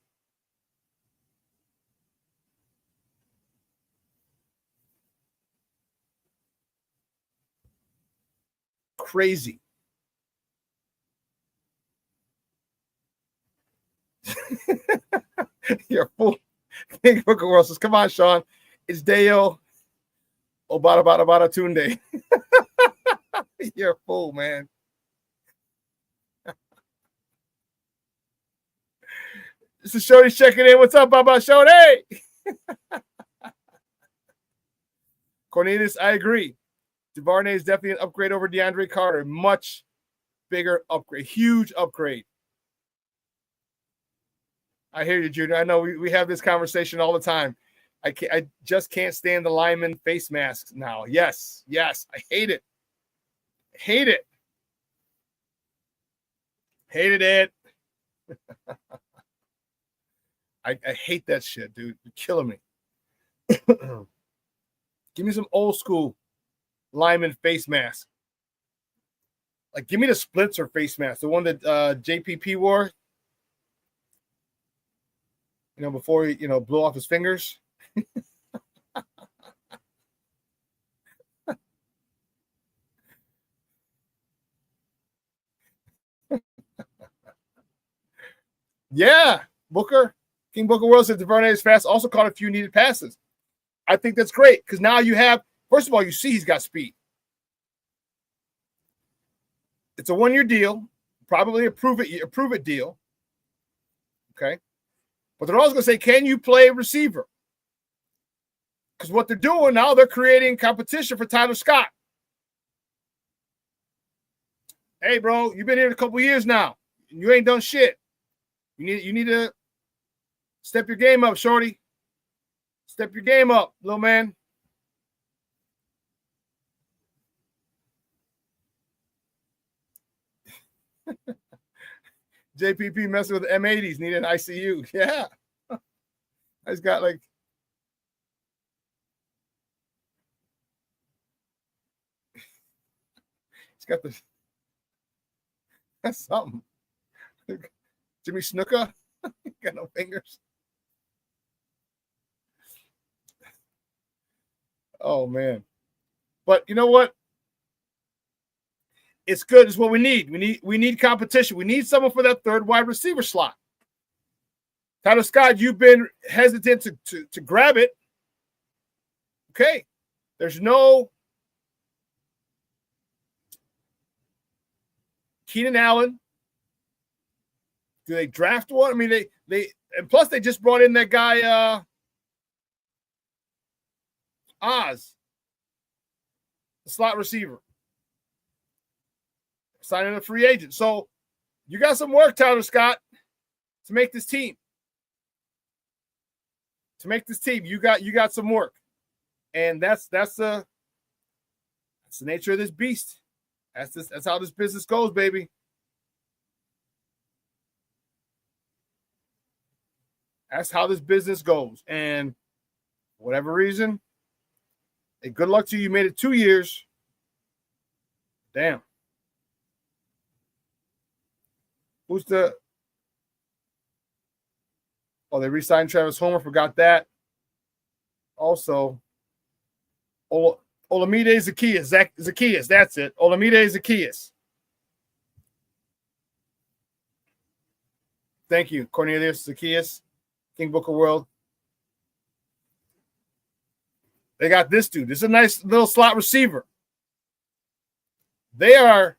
Crazy. You're a fool. King Booker World says, come on, Shawn. It's Deo Obata Tunde. You're a fool, man. This is Shorty checking in. What's up, Baba Shorty? Cornelius, I agree. DuVernay is definitely an upgrade over DeAndre Carter. Much bigger upgrade. Huge upgrade. I hear you, Junior. I know we have this conversation all the time. I just can't stand the lineman face masks now. Yes. I hate it. Hated it. I hate that shit, dude. You're killing me. Give me some old school lineman face mask. Like, give me the Splitzer face mask, the one that JPP wore. Before he, blew off his fingers. Yeah, Booker. King Booker World said DuVernay is fast. Also caught a few needed passes. I think that's great because now you have, first of all, you see he's got speed. It's a 1-year deal, probably a prove it deal. Okay. But they're also going to say, can you play receiver? Because what they're doing now, they're creating competition for Tyler Scott. Hey, bro, you've been here a couple years now. You ain't done shit. You need to step your game up, shorty. Step your game up, little man. JPP messing with the M80s, need an ICU. Yeah. I just got like. He's got the. That's something. Jimmy Snuka. Got no fingers. Oh, man. But you know what? It's good. It's what we need. We need competition. We need someone for that third wide receiver slot. Tyler Scott, you've been hesitant to grab it. Okay. There's no Keenan Allen. Do they draft one? I mean, they and plus they just brought in that guy Oz, the slot receiver. Signing a free agent. So you got some work, Tyler Scott, to make this team. You got some work. And that's the nature of this beast. That's how this business goes, baby. That's how this business goes. And for whatever reason, hey, good luck to you. You made it 2 years. Damn. Who's the? Oh, they re-signed Travis Homer. Forgot that. Also, Olamide Zacchaeus. That's it. Olamide Zacchaeus. Thank you, Cornelius Zacchaeus, King Booker World. They got this dude. This is a nice little slot receiver. They are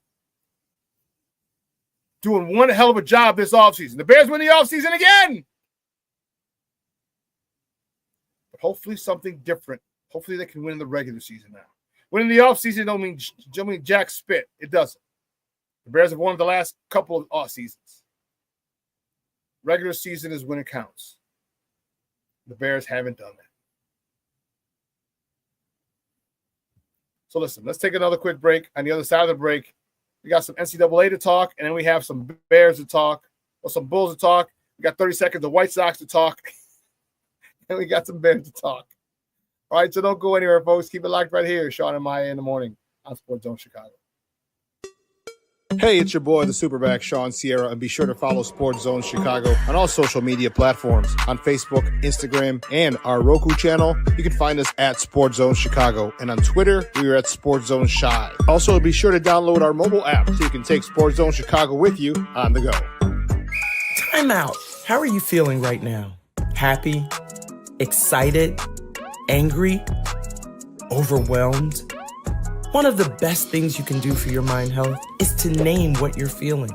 doing one hell of a job this offseason. The Bears win the offseason again. But hopefully something different. Hopefully they can win in the regular season now. Winning the offseason don't mean jack spit. It doesn't. The Bears have won the last couple of off seasons. Regular season is when it counts. The Bears haven't done that. So listen, let's take another quick break. On the other side of the break, we got some NCAA to talk, and then we have some Bears to talk, or some Bulls to talk. We got 30 seconds of White Sox to talk, and we got some Bears to talk. All right, so don't go anywhere, folks. Keep it locked right here. Shawn and Maya in the morning on Sports Zone Chicago.
Hey, it's your boy, the SuperBack, Shawn Sierra, and be sure to follow Sports Zone Chicago on all social media platforms, on Facebook, Instagram, and our Roku channel. You can find us at Sports Zone Chicago, and on Twitter, we are at Sports Zone Shy. Also, be sure to download our mobile app so you can take Sports Zone Chicago with you on the go.
Time out. How are you feeling right now? Happy? Excited? Angry? Overwhelmed? One of the best things you can do for your mind health is to name what you're feeling.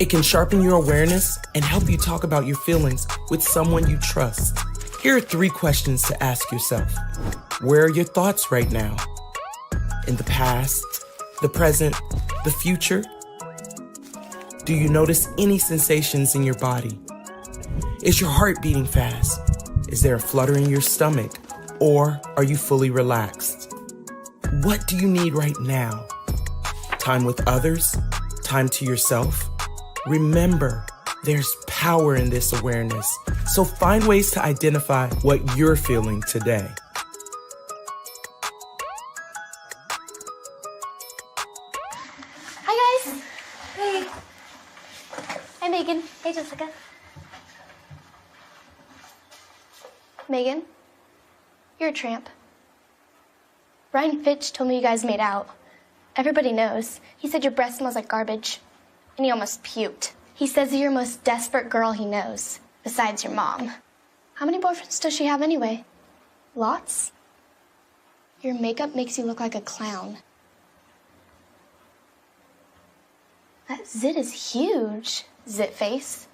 It can sharpen your awareness and help you talk about your feelings with someone you trust. Here are 3 questions to ask yourself. Where are your thoughts right now? In the past, the present, the future? Do you notice any sensations in your body? Is your heart beating fast? Is there a flutter in your stomach? Or are you fully relaxed? What do you need right now? Time with others? Time to yourself? Remember, there's power in this awareness. So find ways to identify what you're feeling today.
Hi, guys. Hey. Hi, Megan. Hey, Jessica. Megan, you're a tramp. Brian Fitch told me you guys made out. Everybody knows. He said your breath smells like garbage. And he almost puked. He says you're the most desperate girl he knows, besides your mom. How many boyfriends does she have anyway? Lots? Your makeup makes you look like a clown. That zit is huge, zit face.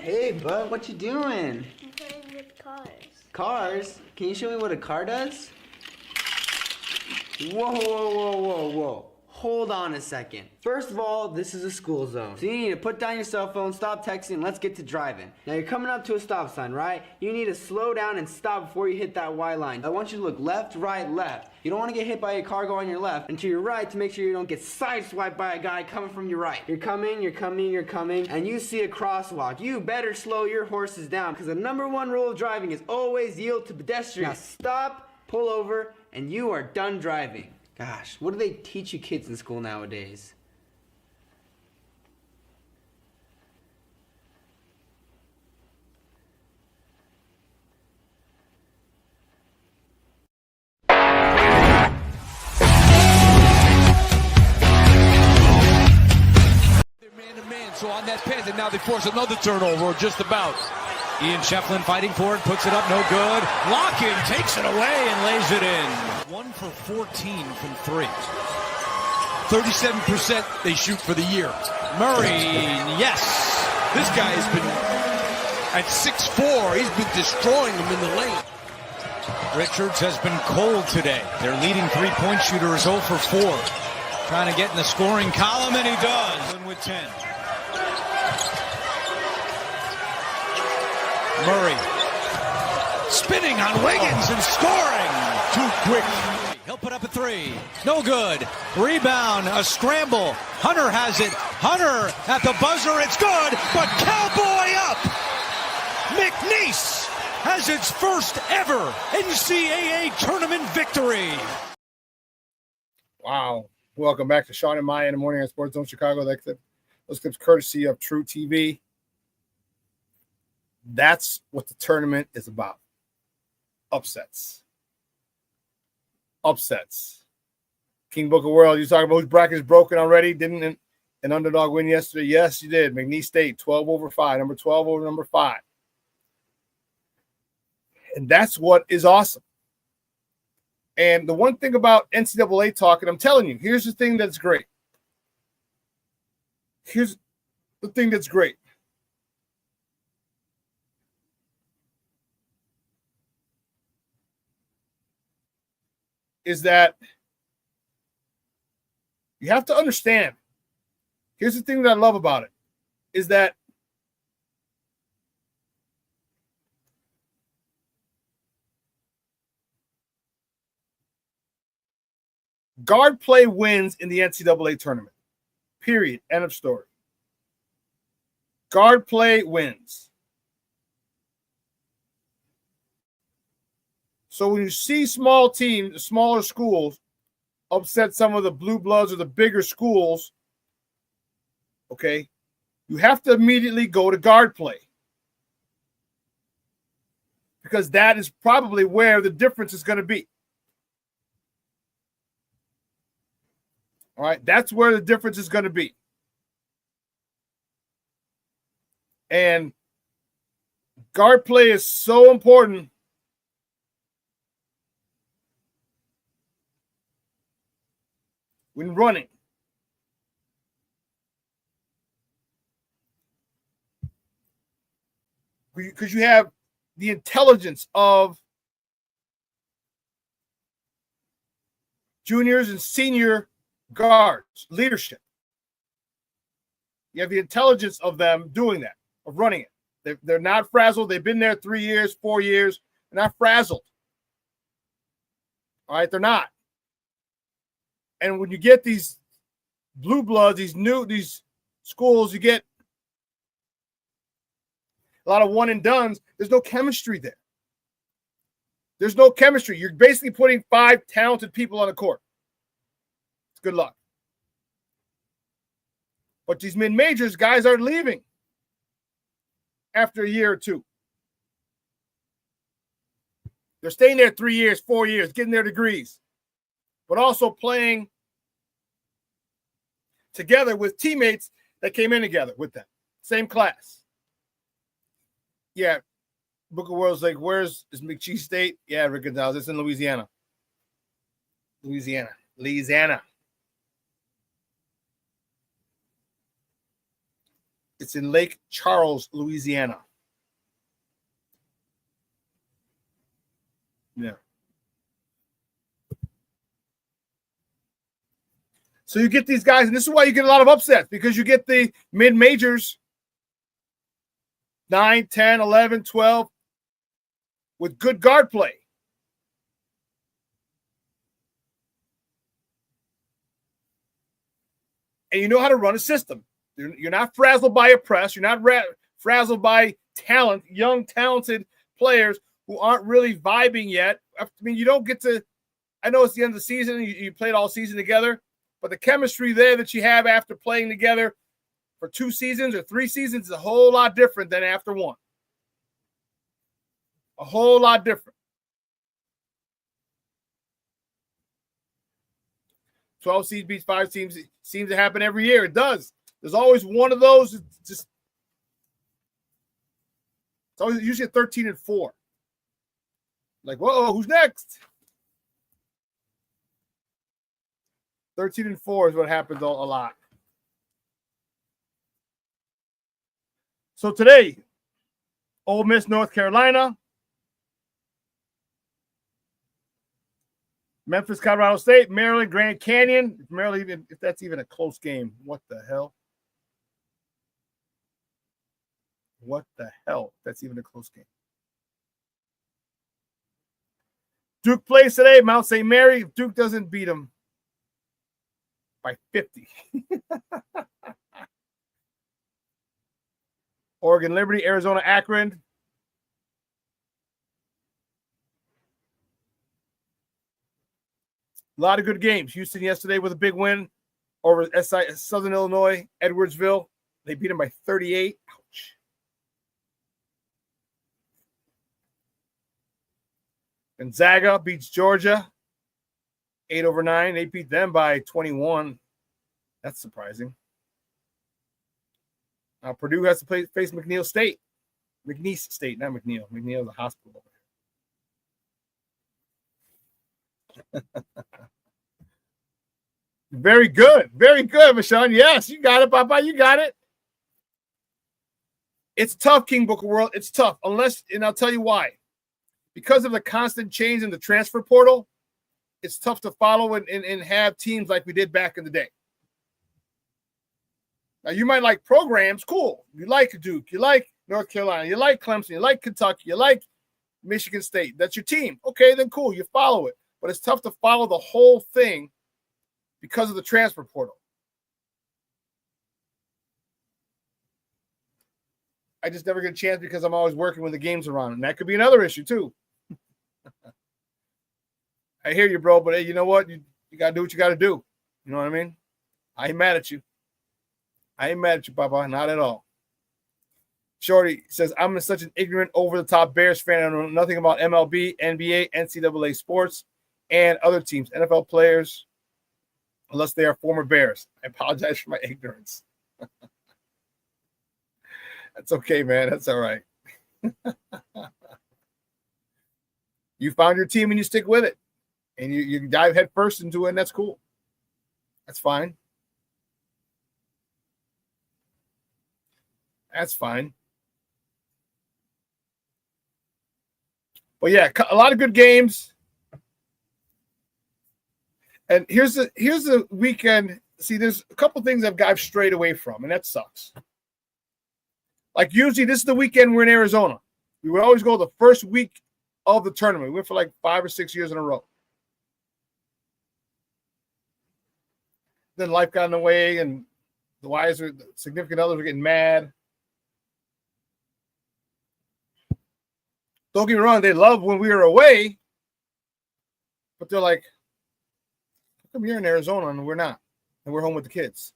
Hey, bud, what you doing?
I'm playing with cars.
Cars? Can you show me what a car does? Whoa, whoa, whoa, whoa, whoa. Hold on a second. First of all, this is a school zone. So you need to put down your cell phone, stop texting, and let's get to driving. Now you're coming up to a stop sign, right? You need to slow down and stop before you hit that Y line. I want you to look left, right, left. You don't want to get hit by a car going on your left, and to your right to make sure you don't get sideswiped by a guy coming from your right. You're coming, and you see a crosswalk. You better slow your horses down, because the #1 rule of driving is always yield to pedestrians. Now stop, pull over, and you are done driving. Gosh, what do they teach you kids in school nowadays?
They're man-to-man, so on that pass, and now they force another turnover, or just about. Ian Shefflin fighting for it, puts it up, no good. Lock-in takes it away and lays it in. 1 for 14 from 3. 37% they shoot for the year. Murray, yes. This guy has been at 6'4". He's been destroying them in the lane. Richards has been cold today. Their leading three-point shooter is 0 for 4. Trying to get in the scoring column, and he does. With 10. Murray spinning on Wiggins and scoring. Too quick. He'll put up a 3. No good. Rebound, a scramble. Hunter has it. Hunter at the buzzer. It's good, but Cowboy up. McNeese has its first ever NCAA tournament victory.
Wow. Welcome back to Shawn and Maya in the morning on Sports Zone Chicago. Those clips courtesy of True TV. That's what the tournament is about. Upsets. Upsets. King Book of World, you talking about whose bracket is broken already? Didn't an underdog win yesterday? Yes, you did. McNeese State, 12/5. Number 12 over number 5. And that's what is awesome. And the one thing about NCAA talk, and I'm telling you, here's the thing that's great. Here's the thing that's great. Is that you have to understand. Here's the thing that I love about it, is that guard play wins in the NCAA tournament. Period. End of story. Guard play wins. So when you see small teams, smaller schools upset some of the blue bloods or the bigger schools, okay, you have to immediately go to guard play. Because that is probably where the difference is going to be. All right, that's where the difference is going to be. And guard play is so important. When running. Because you have the intelligence of juniors and senior guards, leadership. You have the intelligence of them doing that, of running it. They're not frazzled. They've been there 3 years, 4 years. They're not frazzled. All right, they're not. And when you get these blue bloods, these schools, you get a lot of one and dones. There's no chemistry there. There's no chemistry. You're basically putting 5 talented people on the court. It's good luck. But these mid-majors, guys are leaving after a year or two. They're staying there 3 years, 4 years, getting their degrees, but also playing together with teammates that came in together with them. Same class. Yeah. Book of World's like, where's McNeese State? Yeah, Rick Gonzalez. It's in Louisiana. Louisiana. It's in Lake Charles, Louisiana. Yeah. So you get these guys, and this is why you get a lot of upsets, because you get the mid-majors 9, 10, 11, 12 with good guard play. And you know how to run a system. You're not frazzled by a press. You're not frazzled by talent, young, talented players who aren't really vibing yet. I mean, you don't get to – I know it's the end of the season. You played all season together. But the chemistry there that you have after playing together for 2 seasons or 3 seasons is a whole lot different than after 1. A whole lot different. 12 seeds beats 5 teams. It seems to happen every year. It does. There's always one of those. It's always usually a 13-4. Like, whoa, who's next? 13-4 is what happens a lot. So today, Ole Miss, North Carolina, Memphis, Colorado State, Maryland, Grand Canyon. Maryland, if that's even a close game, what the hell? What the hell? That's even a close game. Duke plays today, Mount St. Mary. If Duke doesn't beat them by 50. Oregon Liberty, Arizona Akron. A lot of good games. Houston yesterday with a big win over Southern Illinois, Edwardsville. They beat them by 38. Ouch. Gonzaga beats Georgia 8-9. They beat them by 21. That's surprising. Purdue has to face McNeese State, not McNeil. McNeil is a hospital over here. Very good, Michonne. Yes, you got it, Papa. You got it. It's tough, King Booker World. It's tough, and I'll tell you why. Because of the constant change in the transfer portal, it's tough to follow and have teams like we did back in the day. Now, you might like programs, cool. You like Duke, you like North Carolina, you like Clemson, you like Kentucky, you like Michigan State. That's your team. Okay, then cool, you follow it. But it's tough to follow the whole thing because of the transfer portal. I just never get a chance because I'm always working when the games are on. And that could be another issue, too. I hear you, bro, but hey, you know what? You got to do what you got to do. You know what I mean? I ain't mad at you. Papa. Not at all. Shorty says, I'm such an ignorant, over-the-top Bears fan. I know nothing about MLB, NBA, NCAA sports, and other teams, NFL players, unless they are former Bears. I apologize for my ignorance. That's okay, man. That's all right. You found your team and you stick with it. And you dive head first into it, and that's cool. That's fine. That's fine. But yeah, a lot of good games. And here's the weekend. See, there's a couple things I've strayed away from, and that sucks. Like usually this is the weekend we're in Arizona. We would always go the first week of the tournament. We went for like 5 or 6 years in a row. Then life got in the way, and the significant others were getting mad. Don't get me wrong, they love when we were away, but they're like, how come you're in Arizona and we're not? And we're home with the kids.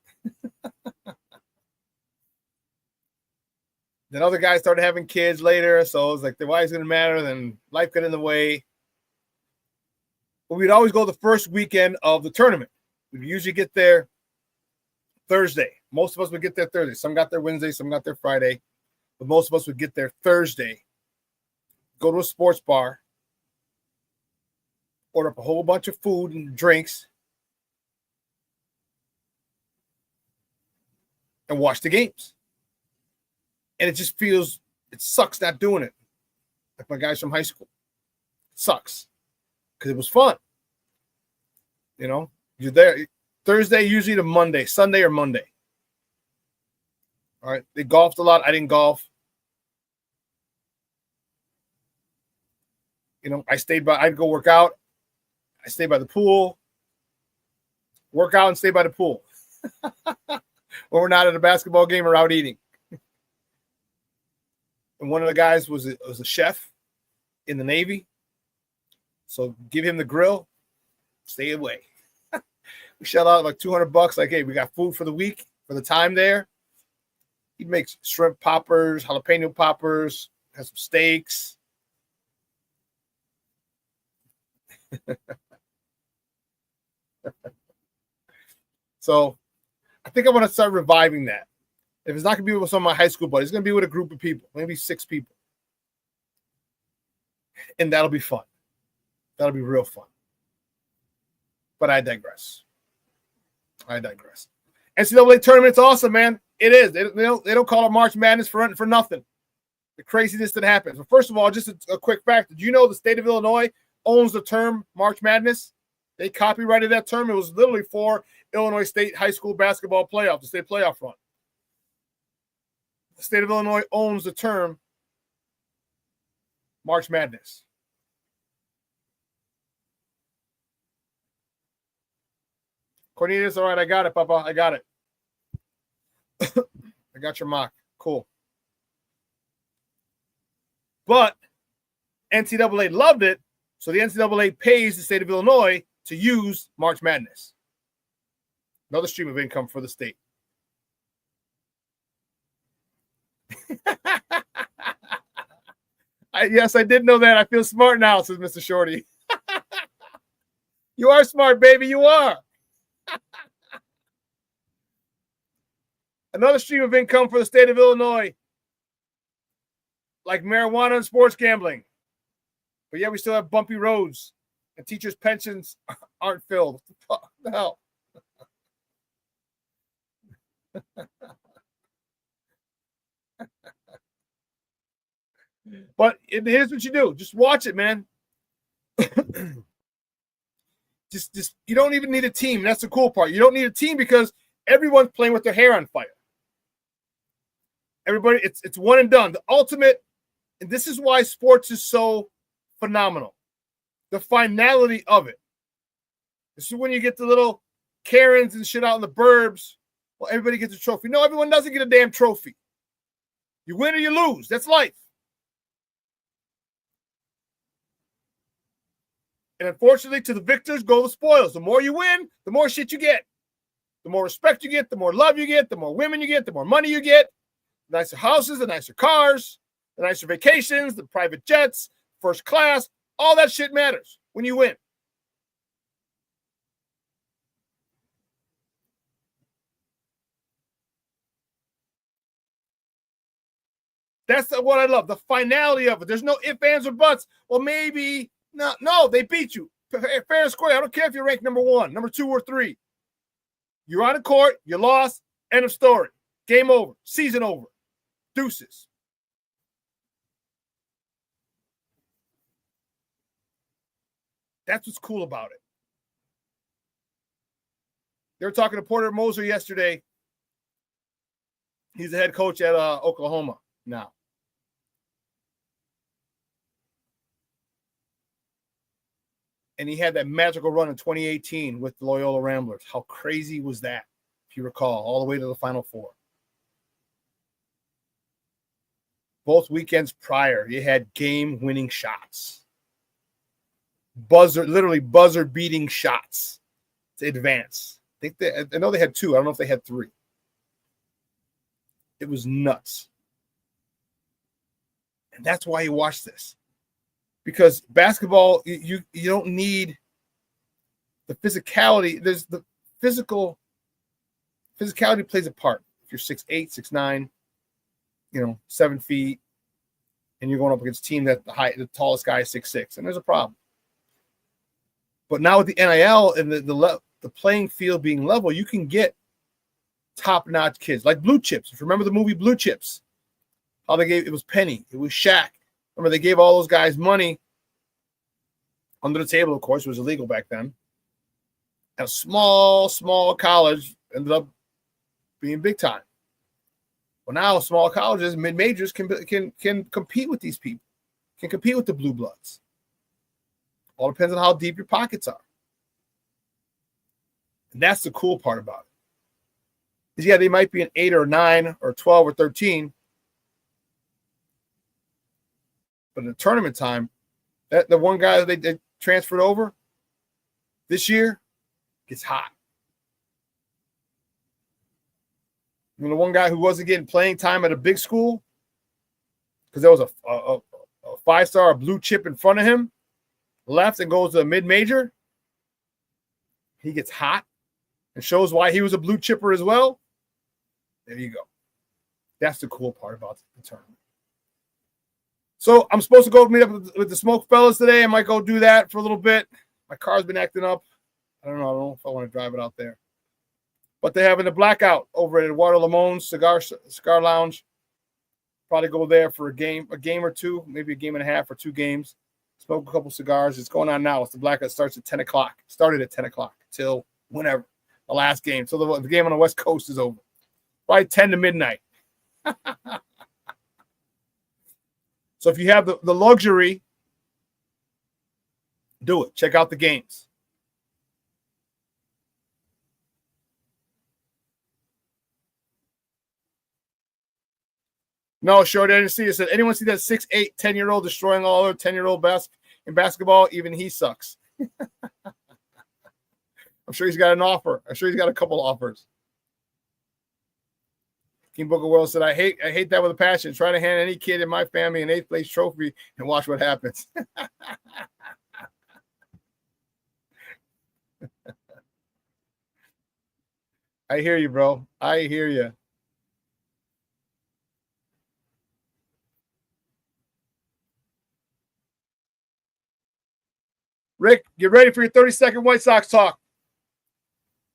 Then other guys started having kids later, so it was like, why is it going to matter? Then life got in the way. But we'd always go the first weekend of the tournament. We'd usually get there Thursday. Most of us would get there Thursday. Some got there Wednesday, some got there Friday. But most of us would get there Thursday. Go to a sports bar, order up a whole bunch of food and drinks, and watch the games. And it just it sucks not doing it. Like my guys from high school. It sucks. Because it was fun. You know, you're there Thursday, usually to Monday, Sunday or Monday. All right. They golfed a lot. I didn't golf. You know, I'd go work out. I stayed by the pool. Work out and stay by the pool. Or we're not at a basketball game or out eating. And one of the guys was a chef in the Navy. So give him the grill. Stay away. We shell out like $200. Like, hey, we got food for the week, for the time there. He makes shrimp poppers, jalapeno poppers, has some steaks. So I think I want to start reviving that. If it's not going to be with some of my high school buddies, it's going to be with a group of people, maybe 6 people. And that'll be fun. That'll be real fun. But I digress. NCAA tournament's awesome, man. It is. They don't call it March Madness for nothing. The craziness that happens. But first of all, just a quick fact. Did you know the state of Illinois owns the term March Madness? They copyrighted that term. It was literally for Illinois State high school basketball playoff, the state playoff run. The state of Illinois owns the term March Madness. Cornelius, all right, I got it, Papa. I got it. I got your mock. Cool. But NCAA loved it, so the NCAA pays the state of Illinois to use March Madness. Another stream of income for the state. I Yes, I did know that. I feel smart now, says Mr. Shorty. You are smart, baby. You are. Another stream of income for the state of Illinois, like marijuana and sports gambling. But yeah, we still have bumpy roads, and teachers' pensions aren't filled. What the hell? But here's what you do. Just watch it, man. just you don't even need a team. That's the cool part. You don't need a team because everyone's playing with their hair on fire. Everybody, it's one and done. The ultimate, and this is why sports is so phenomenal. The finality of it. This is when you get the little Karens and shit out in the burbs. Well, everybody gets a trophy. No, everyone doesn't get a damn trophy. You win or you lose. That's life. And unfortunately, to the victors go the spoils. The more you win, the more shit you get. The more respect you get, the more love you get, the more women you get, the more money you get. The nicer houses, the nicer cars, the nicer vacations, the private jets, first class. All that shit matters when you win. That's what I love. The finality of it. There's no ifs, ands, or buts. Well, maybe. No, they beat you. Fair and square. I don't care if you're ranked number 1, number 2, or 3. You're on the court. You lost. End of story. Game over. Season over. Deuces. That's what's cool about it. They were talking to Porter Moser yesterday. He's the head coach at Oklahoma now. And he had that magical run in 2018 with the Loyola Ramblers. How crazy was that, if you recall, all the way to the Final Four? Both weekends prior, he had game-winning shots. Literally buzzer-beating shots to advance. I know they had 2. I don't know if they had 3. It was nuts. And that's why you watch this. Because basketball, you don't need the physicality. There's the physicality plays a part. If you're 6'8", 6'9", 7 feet, and you're going up against a team that the tallest guy is 6'6", and there's a problem. But now with the NIL and the playing field being level, you can get top-notch kids like Blue Chips. If you remember the movie Blue Chips, how they gave it was Penny, it was Shaq. Remember, they gave all those guys money under the table, of course. It was illegal back then. And a small college ended up being big time. Well, now small colleges, mid-majors can compete with these people, can compete with the blue bloods. All depends on how deep your pockets are. And that's the cool part about it. Is, yeah, they might be an 8 or 9 or 12 or 13. But in the tournament time, the one guy that they transferred over this year gets hot. The one guy who wasn't getting playing time at a big school because there was a 5-star, a blue chip in front of him, left and goes to a mid-major. He gets hot and shows why he was a blue chipper as well. There you go. That's the cool part about the tournament. So I'm supposed to go meet up with the Smoke Fellas today. I might go do that for a little bit. My car's been acting up. I don't know if I want to drive it out there. But they're having a blackout over at Eduardo Lamone's Cigar Lounge. Probably go there for a game or two, maybe a game and a half or 2 games. Smoke a couple cigars. It's going on now. It's the blackout starts at 10 o'clock. Started at 10 o'clock till whenever. The last game. So the game on the West Coast is over. Probably 10 to midnight. So if you have the luxury, do it. Check out the games. No, sure, I didn't see it. Said, anyone see that 6'8", 10-year-old destroying all other 10-year-old in basketball? Even he sucks. I'm sure he's got an offer. I'm sure he's got a couple offers. King Booker World said, I hate that with a passion. Try to hand any kid in my family an 8th place trophy and watch what happens. I hear you, bro. I hear you. Rick, get ready for your 30-second White Sox talk.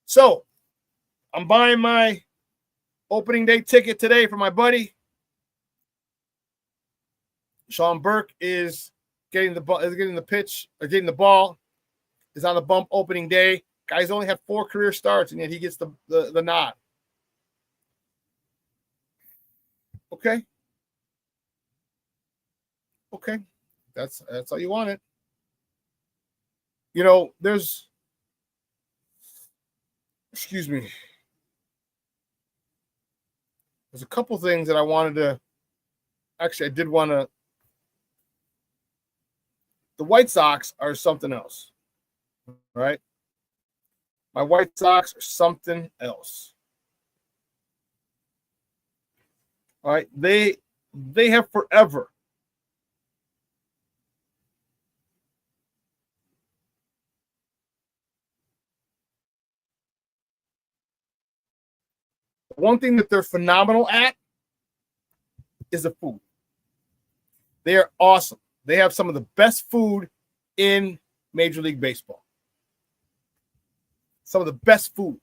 So, I'm buying my opening day ticket today for my buddy. Shawn Burke is getting the ball. Is on the bump opening day. Guy's only had 4 career starts, and yet he gets the nod. Okay. That's how you want it. You know, there's a couple things that I wanted to. Actually, I did want to. The White Sox are something else, right? My White Sox are something else. All right, they have forever one thing that they're phenomenal at is the food. They are awesome. They have some of the best food in Major League Baseball. Some of the best food.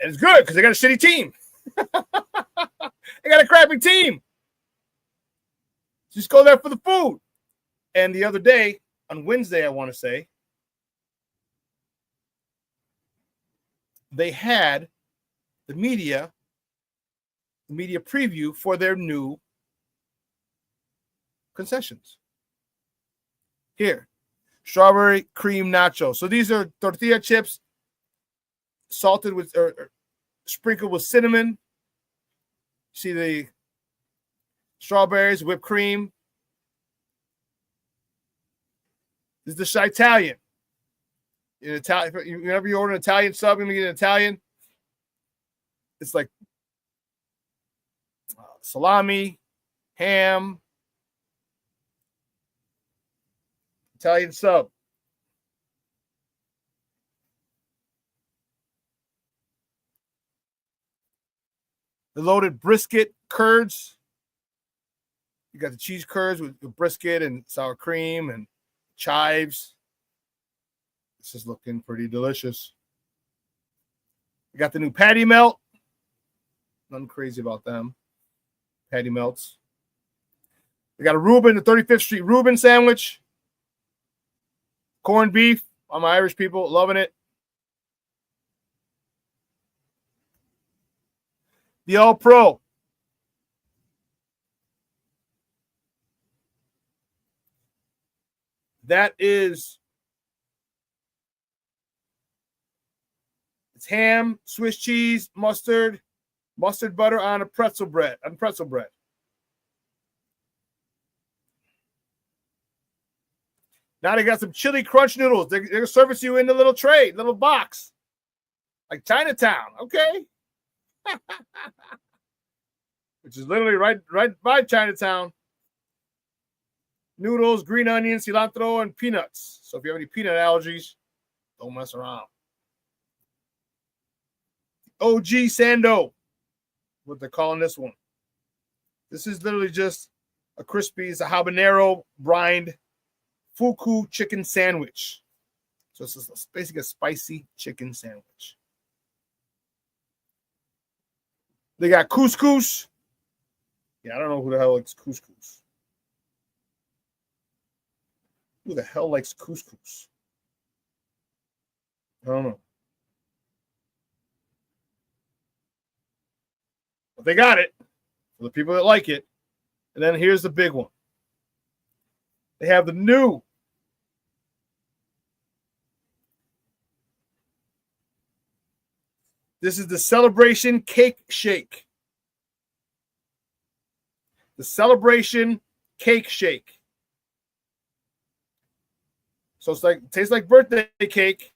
And it's good because they got a shitty team. They got a crappy team. Just go there for the food. And the other day, on Wednesday, I want to say, they had the media preview for their new concessions. Here, strawberry cream nachos. So these are tortilla chips salted with or sprinkled with cinnamon. See the strawberries, whipped cream. This is the Chi-Italian. In Italian, whenever you order an Italian sub, you're gonna get an Italian. It's like salami, ham, Italian sub. The loaded brisket curds. You got the cheese curds with brisket and sour cream and chives. This is looking pretty delicious. We got the new patty melt. Nothing crazy about them. Patty melts. We got a Reuben, the 35th Street Reuben sandwich. Corned beef. All my Irish people loving it. The All Pro. That is, it's ham, Swiss cheese, mustard butter on pretzel bread. Now they got some chili crunch noodles. They're going to service you in the little tray, little box, like Chinatown. Okay. Which is literally right by Chinatown. Noodles, green onions, cilantro, and peanuts. So if you have any peanut allergies, don't mess around. OG Sando, what they're calling this one. This is literally just a crispy, it's a habanero brined fuku chicken sandwich. So it's basically a spicy chicken sandwich. They got couscous. Yeah, I don't know who the hell likes couscous. Who the hell likes couscous? I don't know. But they got it for the people that like it. And then here's the big one. They have the new This is the Celebration Cake Shake. The Celebration Cake Shake. So it's like, it tastes like birthday cake.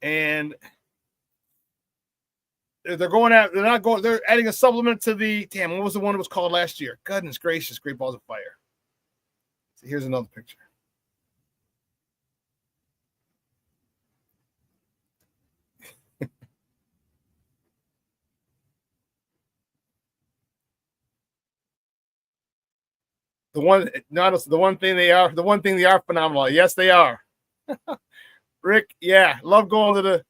And They're adding a supplement to the, what was the one that was called last year? Goodness gracious, Great Balls of Fire. So here's another picture. The one thing they are phenomenal. Yes, they are. Rick, yeah, love going to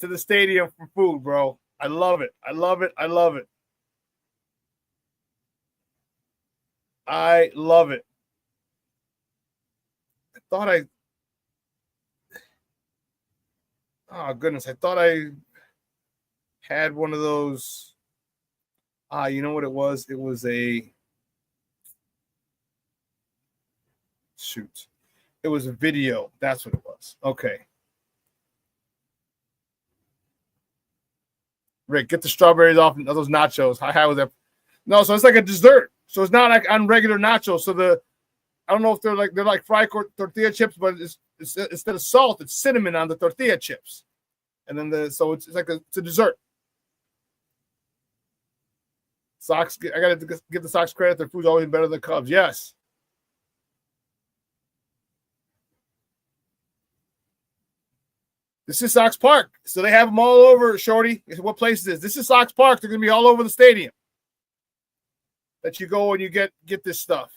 the stadium for food, bro. I love it. I love it. I love it. I love it. Oh goodness, I thought I had one of those. You know what it was? It was a shoot. It was a video. That's what it was. Okay. Rick, get the strawberries off those nachos. How was that? No, so it's like a dessert. So it's not like on regular nachos. So I don't know if they're like fried tortilla chips, but it's instead of salt, it's cinnamon on the tortilla chips. And then so it's like it's a dessert. Sox, I gotta give the Sox credit. Their food's always better than the Cubs. Yes. This is Sox Park. So they have them all over, Shorty. What place is this? This is Sox Park. They're going to be all over the stadium. That you go and you get this stuff.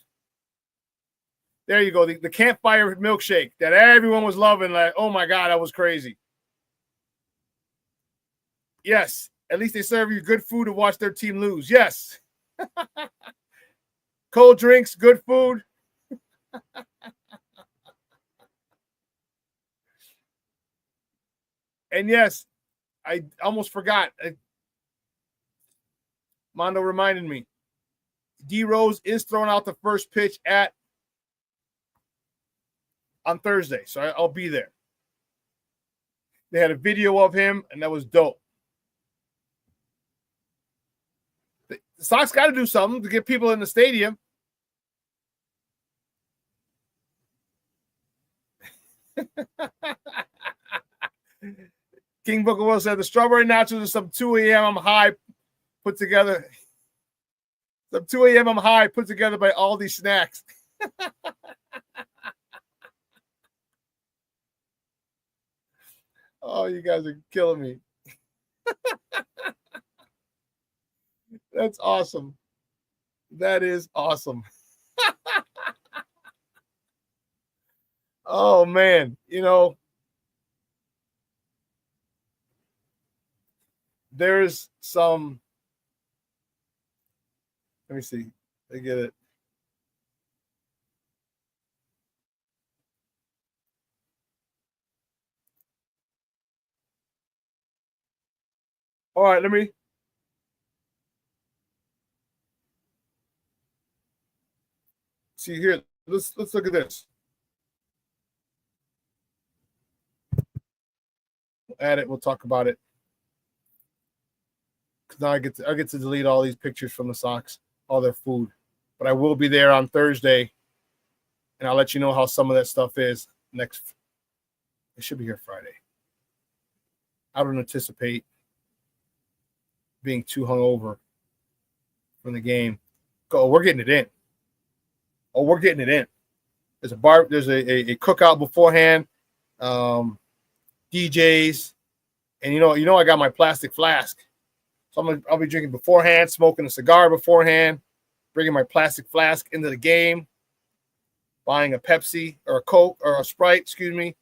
There you go. The campfire milkshake that everyone was loving. Like, oh my God, that was crazy. Yes. At least they serve you good food to watch their team lose. Yes. Cold drinks, good food. And yes, I almost forgot. Mondo reminded me. D Rose is throwing out the first pitch on Thursday, so I'll be there. They had a video of him, and that was dope. The Sox got to do something to get people in the stadium. King Booker Will said the strawberry nachos are some 2 a.m. I'm high put together. Some 2 a.m. I'm high put together by all these snacks. Oh, you guys are killing me. That's awesome. That is awesome. Oh, man. You know, there's some. Let me see. I get it. All right, let me. See here. Let's look at this. We'll add it. We'll talk about it. Because now I get to delete all these pictures from the Sox, all their food. But I will be there on Thursday, and I'll let you know how some of that stuff is next. It should be here Friday. I don't anticipate being too hungover from the game. Oh, we're getting it in. Oh, we're getting it in. There's a bar. There's a cookout beforehand. DJs, and you know I got my plastic flask, so I'll be drinking beforehand, smoking a cigar beforehand, bringing my plastic flask into the game, buying a Pepsi or a Coke or a Sprite, excuse me,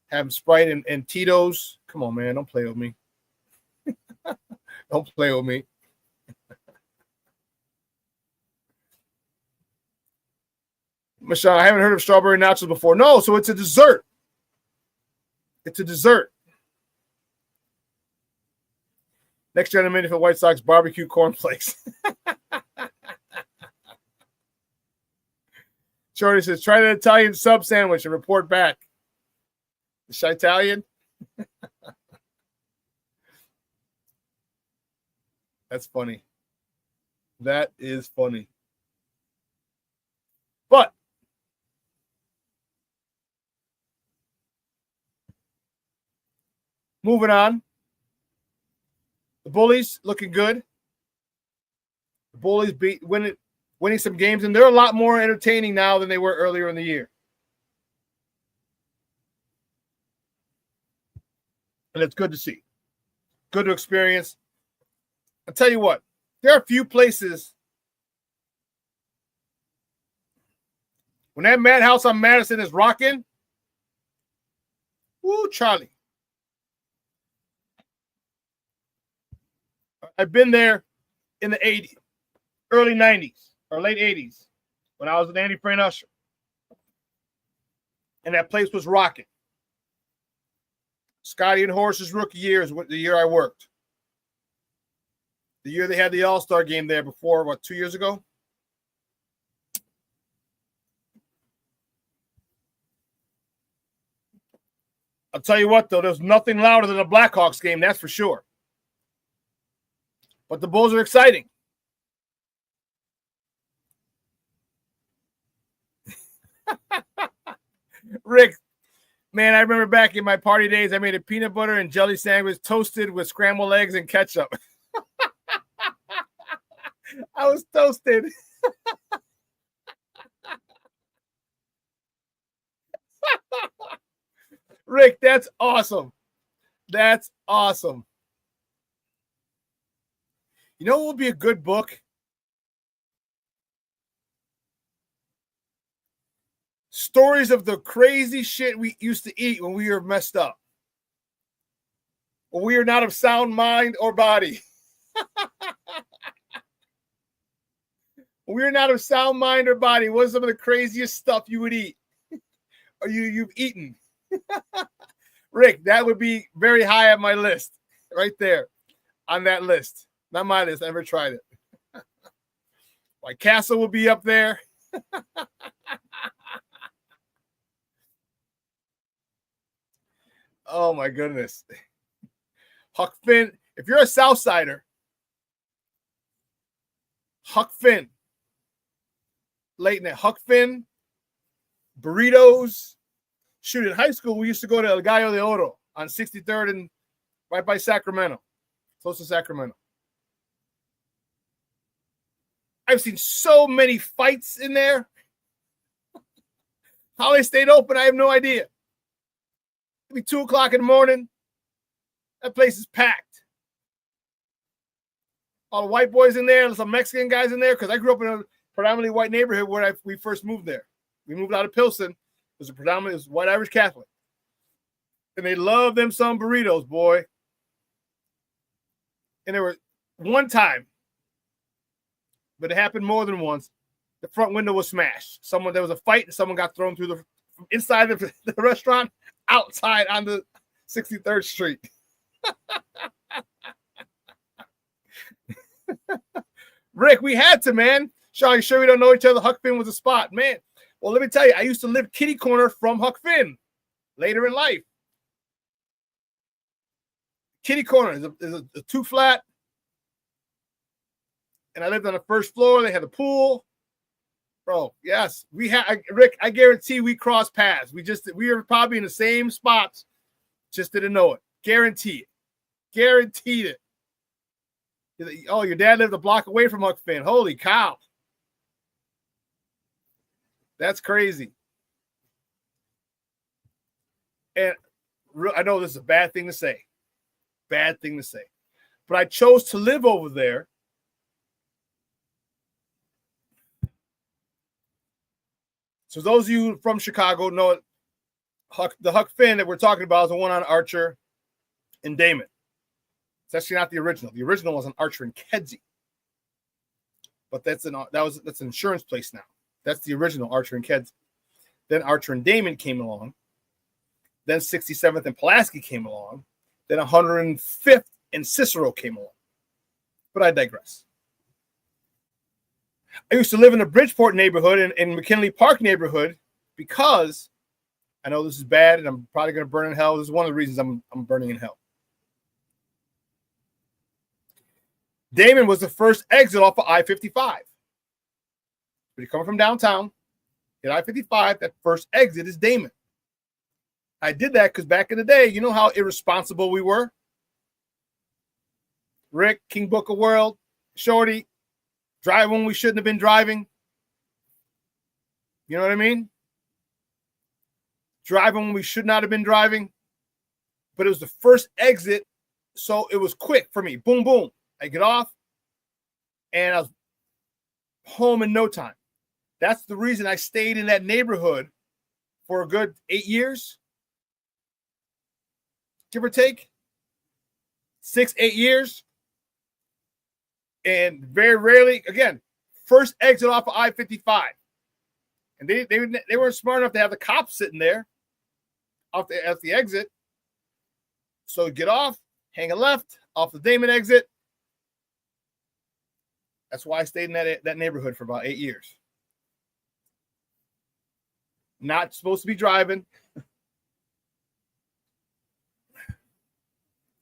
having Sprite and Tito's. Come on, man, don't play with me. Don't play with me. Michelle, I haven't heard of strawberry nachos before. No, so it's a dessert. It's a dessert. Next gentleman for White Sox barbecue cornflakes. Shorty says, try the Italian sub sandwich and report back. Is she Italian? That's funny. That is funny. But moving on. The Bullies looking good. The Bullies winning some games, and they're a lot more entertaining now than they were earlier in the year. And it's good to see. Good to experience. I'll tell you what, there are a few places when that madhouse on Madison is rocking. Woo, Charlie. I've been there in the 80s, early 90s, or late 80s, when I was with Andy Fran Usher. And that place was rocking. Scotty and Horace's rookie year is the year I worked. The year they had the All-Star game there before, 2 years ago? I'll tell you what, though, there's nothing louder than a Blackhawks game, that's for sure. But the Bulls are exciting. Rick, man, I remember back in my party days, I made a peanut butter and jelly sandwich toasted with scrambled eggs and ketchup. I was toasted. Rick, that's awesome. That's awesome. You know what would be a good book? Stories of the crazy shit we used to eat when we were messed up. When we are not of sound mind or body. When we are not of sound mind or body, what's some of the craziest stuff you would eat? Or you've eaten? Rick, that would be very high on my list. Right there. On that list. Not my list. I never tried it. White Castle will be up there. Oh, my goodness. Huck Finn. If you're a Southsider, Huck Finn. Late night. Huck Finn. Burritos. Shoot, in high school, we used to go to El Gallo de Oro on 63rd and right by Sacramento. Close to Sacramento. I've seen so many fights in there. How they stayed open, I have no idea. It'll be 2 o'clock in the morning. That place is packed. All the white boys in there, and some Mexican guys in there, because I grew up in a predominantly white neighborhood where we first moved there. We moved out of Pilsen. It was white Irish Catholic. And they love them some burritos, boy. And there were one time, but it happened more than once, the front window was smashed. There was a fight and someone got thrown through inside the restaurant, outside on the 63rd Street. Rick, we had to, man. Shawn, you sure we don't know each other? Huck Finn was a spot, man. Well, let me tell you, I used to live kitty corner from Huck Finn later in life. Kitty corner is a 2-flat. And I lived on the first floor. They had a pool. Bro, yes. Rick, I guarantee we crossed paths. We were probably in the same spots. Just didn't know it. Guarantee it. Guaranteed it. Oh, your dad lived a block away from Huck Finn. Holy cow. That's crazy. And I know this is a bad thing to say. Bad thing to say. But I chose to live over there. So those of you from Chicago know it. The Huck Finn that we're talking about is the one on Archer and Damon. It's actually not the original. The original was on Archer and Kedzie. But that's an insurance place now. That's the original Archer and Kedzie. Then Archer and Damon came along. Then 67th and Pulaski came along. Then 105th and Cicero came along. But I digress. I used to live in the Bridgeport neighborhood in McKinley Park neighborhood because I know this is bad and I'm probably going to burn in hell. This is one of the reasons I'm burning in hell. Damon was the first exit off of I-55. When you're coming from downtown, at I-55, that first exit is Damon. I did that because back in the day, you know how irresponsible we were? Rick, King Book of World, Shorty, drive when we shouldn't have been driving. You know what I mean? Driving when we should not have been driving. But it was the first exit, so it was quick for me. Boom, boom. I get off, and I was home in no time. That's the reason I stayed in that neighborhood for a good 8 years. Give or take. 6, 8 years. And very rarely, again, first exit off of I-55. And they weren't smart enough to have the cops sitting there at the exit. So get off, hang a left, off the Damon exit. That's why I stayed in that neighborhood for about 8 years. Not supposed to be driving.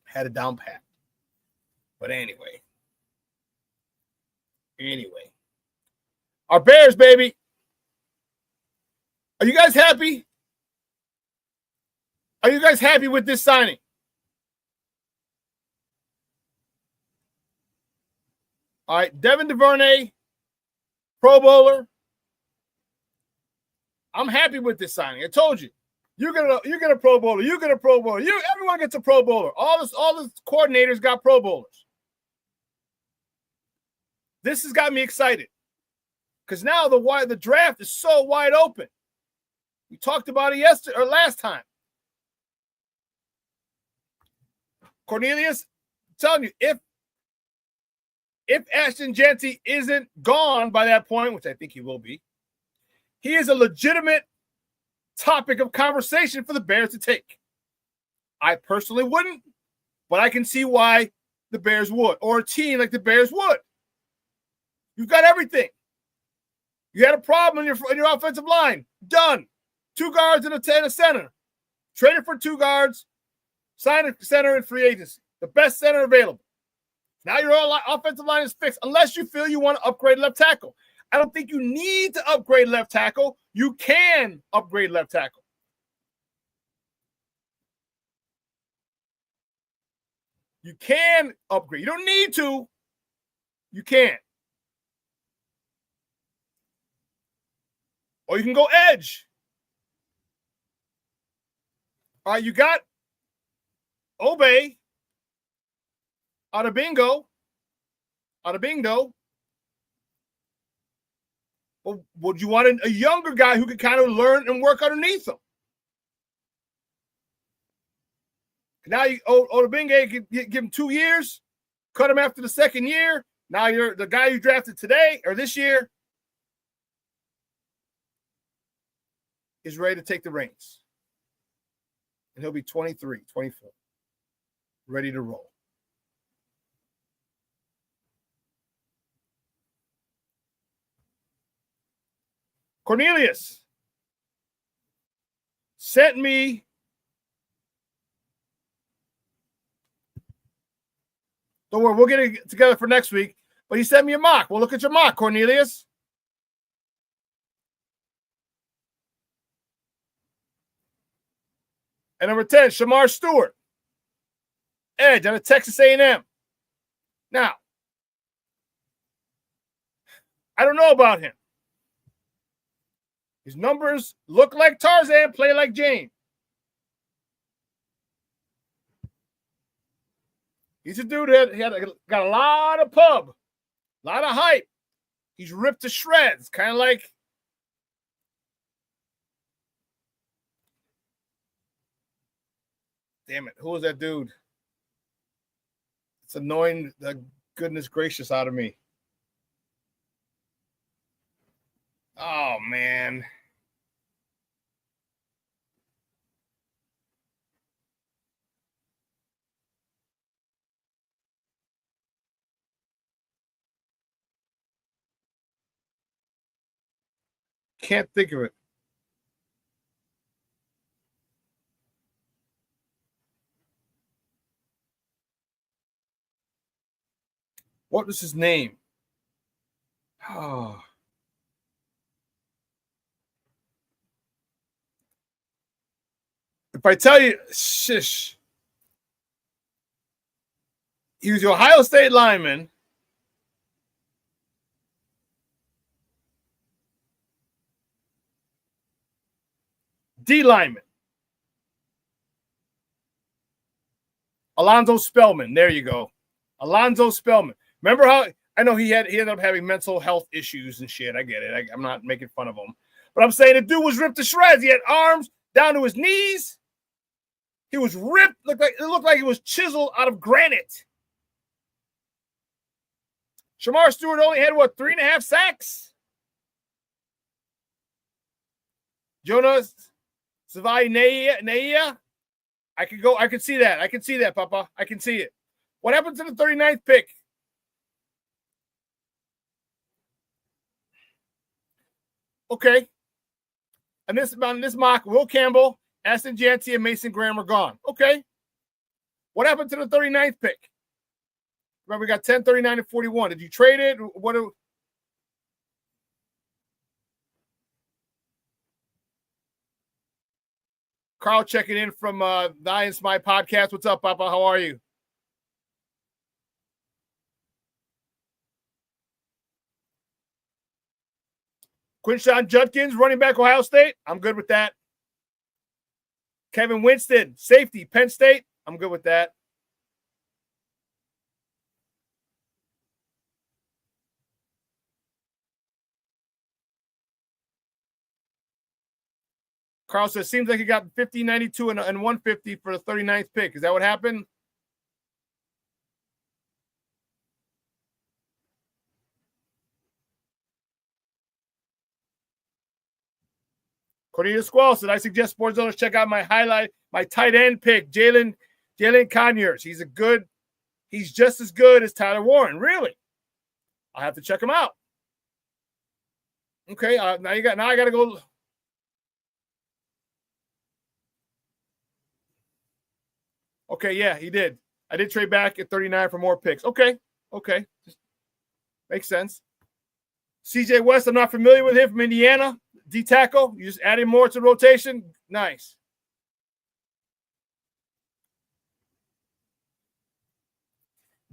Had a down pat. But anyway. Our Bears, baby. Are you guys happy? Are you guys happy with this signing? All right, Devin DuVernay, Pro Bowler. I'm happy with this signing. I told you. You get a Pro Bowler. You get a Pro Bowler. Everyone gets a Pro Bowler. All the coordinators got Pro Bowlers. This has got me excited because now the draft is so wide open. We talked about it yesterday or last time. Cornelius, I'm telling you, if Ashton Jeanty isn't gone by that point, which I think he will be, he is a legitimate topic of conversation for the Bears to take. I personally wouldn't, but I can see why the Bears would, or a team like the Bears would. You've got everything. You had a problem in your offensive line. Done. 2 guards and a center. Traded for 2 guards. Signed a center in free agency. The best center available. Now your offensive line is fixed unless you feel you want to upgrade left tackle. I don't think you need to upgrade left tackle. You can upgrade left tackle. You can upgrade. You don't need to. You can. Or you can go edge. All right, you got Obey out of Bingo. Well, would you want a younger guy who could kind of learn and work underneath him? Now Odubinge can give him 2 years, cut him after the second year. Now you're the guy you drafted today or this year is ready to take the reins. And he'll be 23, 24, ready to roll. Cornelius sent me don't worry, we'll get it together for next week. But he sent me a mock. Well, look at your mock, Cornelius. And number 10, Shamar Stewart. Edge out of Texas A&M. Now, I don't know about him. His numbers look like Tarzan, play like Jane. He's a dude that got a lot of pub, a lot of hype. He's ripped to shreds, kind of like damn it, who was that dude? It's annoying the goodness gracious out of me. Oh, man. Can't think of it. What was his name? Oh. If I tell you, shish. He was the Ohio State lineman. D lineman. Alonzo Spellman. There you go. Alonzo Spellman. Remember how I know he ended up having mental health issues and shit. I get it. I'm not making fun of him. But I'm saying the dude was ripped to shreds. He had arms down to his knees. He was ripped. It looked like he was chiseled out of granite. Shamar Stewart only had, 3.5 sacks? Jonah Savai Neia. I can see that. I can see that, Papa. I can see it. What happened to the 39th pick? Okay. And this mock, Will Campbell, Aston Janty, and Mason Graham are gone. Okay. What happened to the 39th pick? Remember, we got 10, 39, and 41. Did you trade it? Carl checking in from the I Am Smile podcast. What's up, Papa? How are you? Quinshon Judkins, running back, Ohio State. I'm good with that. Kevin Winston, safety, Penn State. I'm good with that. Carl says, seems like he got 50, 92, and 150 for the 39th pick. Is that what happened? Cornelius Squall said, I suggest sports owners check out my tight end pick, Jalen Conyers. He's just as good as Tyler Warren. Really? I'll have to check him out. Okay, now I got to go. Okay, yeah, he did. I did trade back at 39 for more picks. Okay. Makes sense. CJ West, I'm not familiar with him, from Indiana. D tackle. You just added more to the rotation. Nice.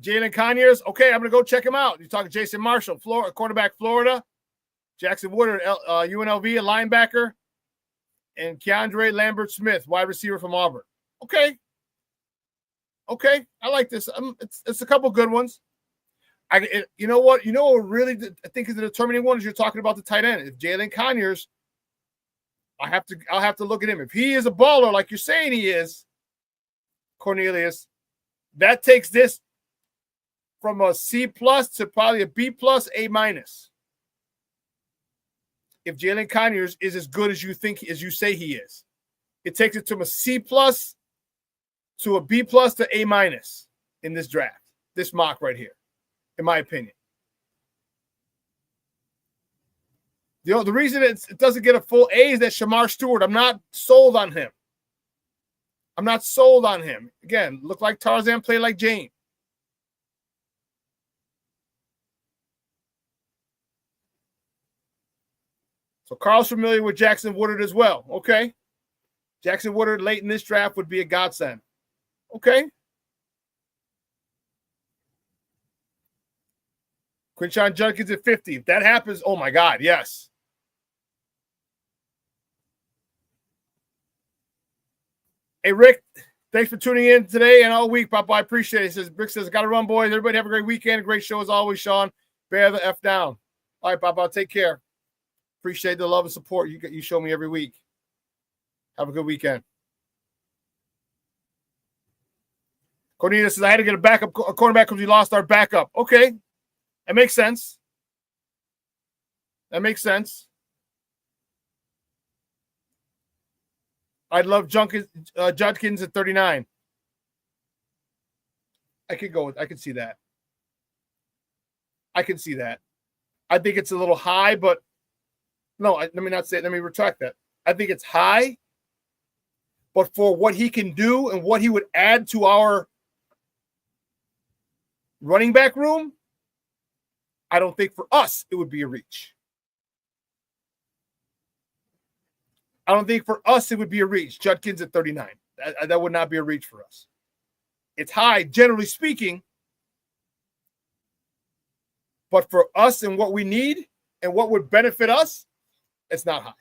Jalen Conyers. Okay, I'm going to go check him out. You're talking Jason Marshall, quarterback, Florida. Jackson Woodard, UNLV, a linebacker. And Keandre Lambert-Smith, wide receiver from Auburn. Okay, I like this. It's a couple good ones. You know what really I think is the determining one is you're talking about the tight end. If Jalen Conyers, I'll have to look at him. If he is a baller like you're saying he is, Cornelius, that takes this from a C+ to probably a B+, A-. If Jalen Conyers is as good as you say he is, it takes it from a C+ to a B+ to A- in this draft, this mock right here, in my opinion. The reason it doesn't get a full A is that Shamar Stewart, I'm not sold on him. Again, look like Tarzan, play like Jane. So Carl's familiar with Jackson Woodard as well. Okay. Jackson Woodard late in this draft would be a godsend. Okay. Quinshon Judkins at 50. If that happens, oh my God, yes. Hey, Rick, thanks for tuning in today and all week, Papa. I appreciate it. Rick says, got to run, boys. Everybody have a great weekend. A great show as always, Shawn. Bear the F down. All right, Papa, take care. Appreciate the love and support you show me every week. Have a good weekend. Cornelius says, I had to get a cornerback because we lost our backup. Okay. That makes sense. I'd love Judkins at 39. I can see that. I think it's a little high, but no, let me not say it. Let me retract that. I think it's high, but for what he can do and what he would add to our running back room, I don't think for us it would be a reach. Judkins at 39. That would not be a reach for us. It's high, generally speaking, But for us and what we need and what would benefit us, it's not high.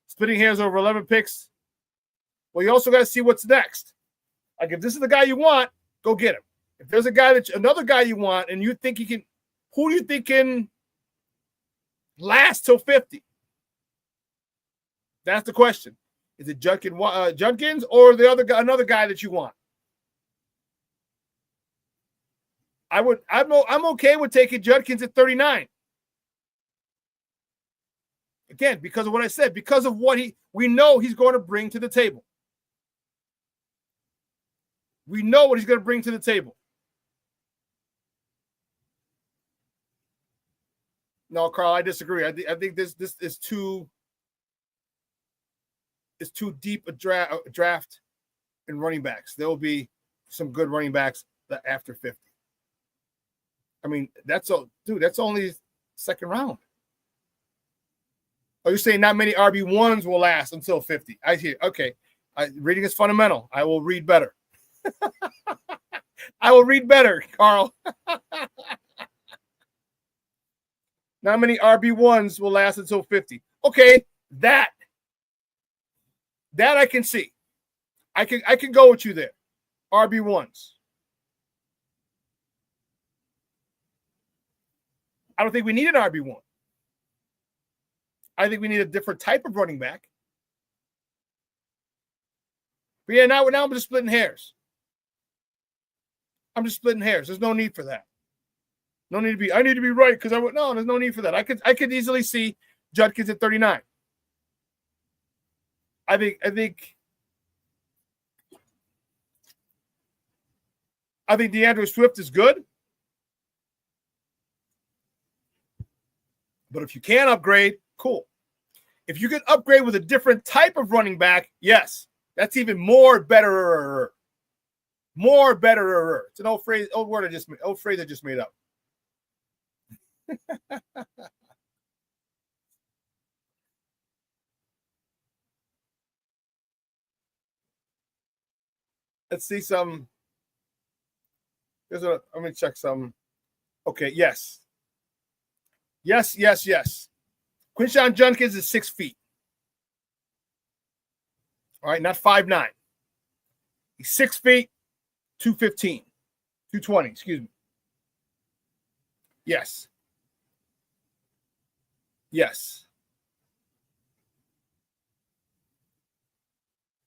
Splitting hairs over 11 picks. Well, you also got to see what's next. Like, if this is the guy you want, go get him. If there's another guy you want, and you think he can, who do you think can last till 50? That's the question. Is it Judkins or another guy that you want? I'm okay with taking Judkins at 39. Again, because of what I said, because of what we know he's going to bring to the table. We know what he's going to bring to the table. No, Carl, I disagree. I think this is too deep a draft in running backs. There will be some good running backs after 50. I mean, that's only second round. Oh, you're saying not many RB1s will last until 50. I hear. Okay. Reading is fundamental. I will read better. I will read better, Carl. Not many RB1s will last until 50. Okay, that I can see. I can go with you there. RB1s. I don't think we need an RB1. I think we need a different type of running back. But yeah, now I'm just splitting hairs. I'm just splitting hairs. There's no need for that. No need to be. I need to be right because no. There's no need for that. I could easily see Judkins at 39. I think DeAndre Swift is good. But if you can upgrade, cool. If you can upgrade with a different type of running back, yes, that's even more better. More better. It's an old phrase I just made up. Let's see some. I'm going to check some. Okay, yes. Yes. Quinshon Judkins is 6 feet. All right, not 5'9". He's 6 feet, 215, 220, excuse me. Yes.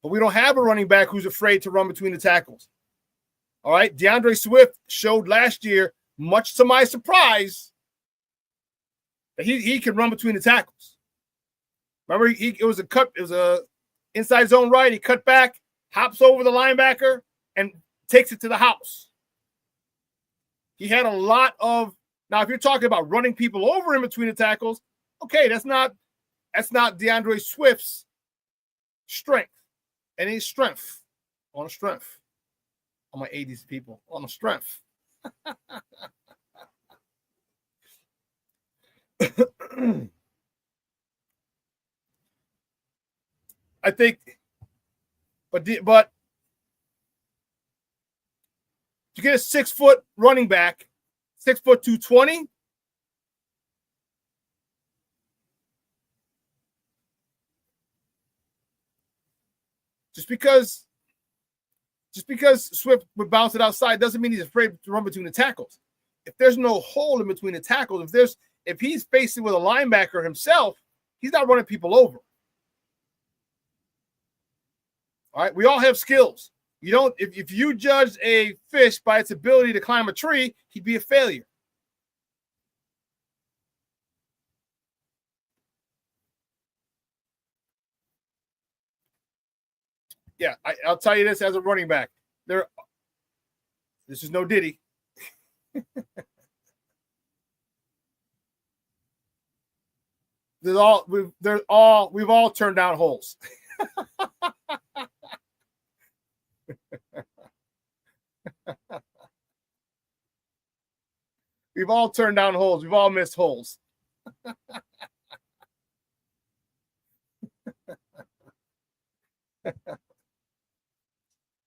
But we don't have a running back who's afraid to run between the tackles. All right, DeAndre Swift showed last year, much to my surprise, that he can run between the tackles. Remember, it was a inside zone right. He cut back, hops over the linebacker, and takes it to the house. He had a lot of. Now, if you're talking about running people over in between the tackles, okay, that's not DeAndre Swift's strength. And his strength on a strength. On my 80s people, on a strength. I think, but you get a 6 foot running back, 6 foot 220. Just because Swift would bounce it outside doesn't mean he's afraid to run between the tackles. If there's no hole in between the tackles, if he's facing with a linebacker himself, he's not running people over. All right, we all have skills. You don't. If you judge a fish by its ability to climb a tree, he'd be a failure. Yeah, I'll tell you this as a running back. This is no Diddy. We've all turned down holes. We've all turned down holes. We've all missed holes.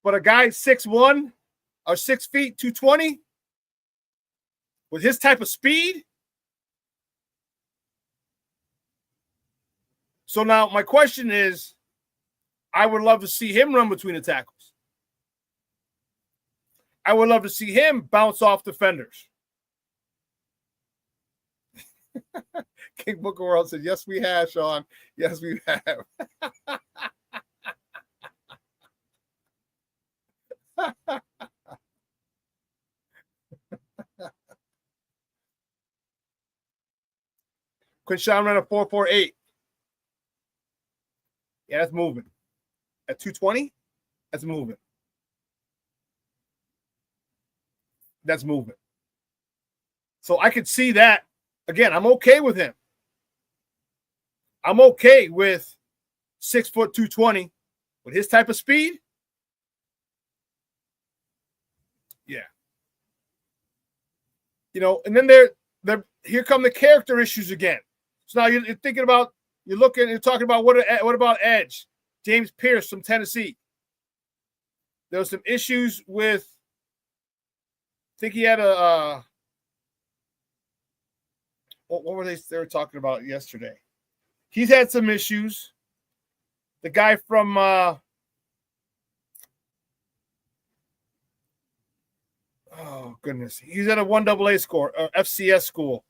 But a guy 6'1" or 6 feet, 220, with his type of speed. So now my question is, I would love to see him run between the tackles. I would love to see him bounce off defenders. King Booker World said, yes, we have, Shawn. Yes, we have. Quinshawn ran a 4.48. Yeah, that's moving. At 220, that's moving. That's moving. So I could see that. Again, I'm okay with him. I'm okay with 6 foot 220 with his type of speed. Yeah. You know, and then here come the character issues again. So now you're thinking about, you're talking about what about Edge? James Pierce from Tennessee. There was some issues with, I think he had what were they were talking about yesterday? He's had some issues. The guy from oh goodness, he's at a 1AA score, FCS school.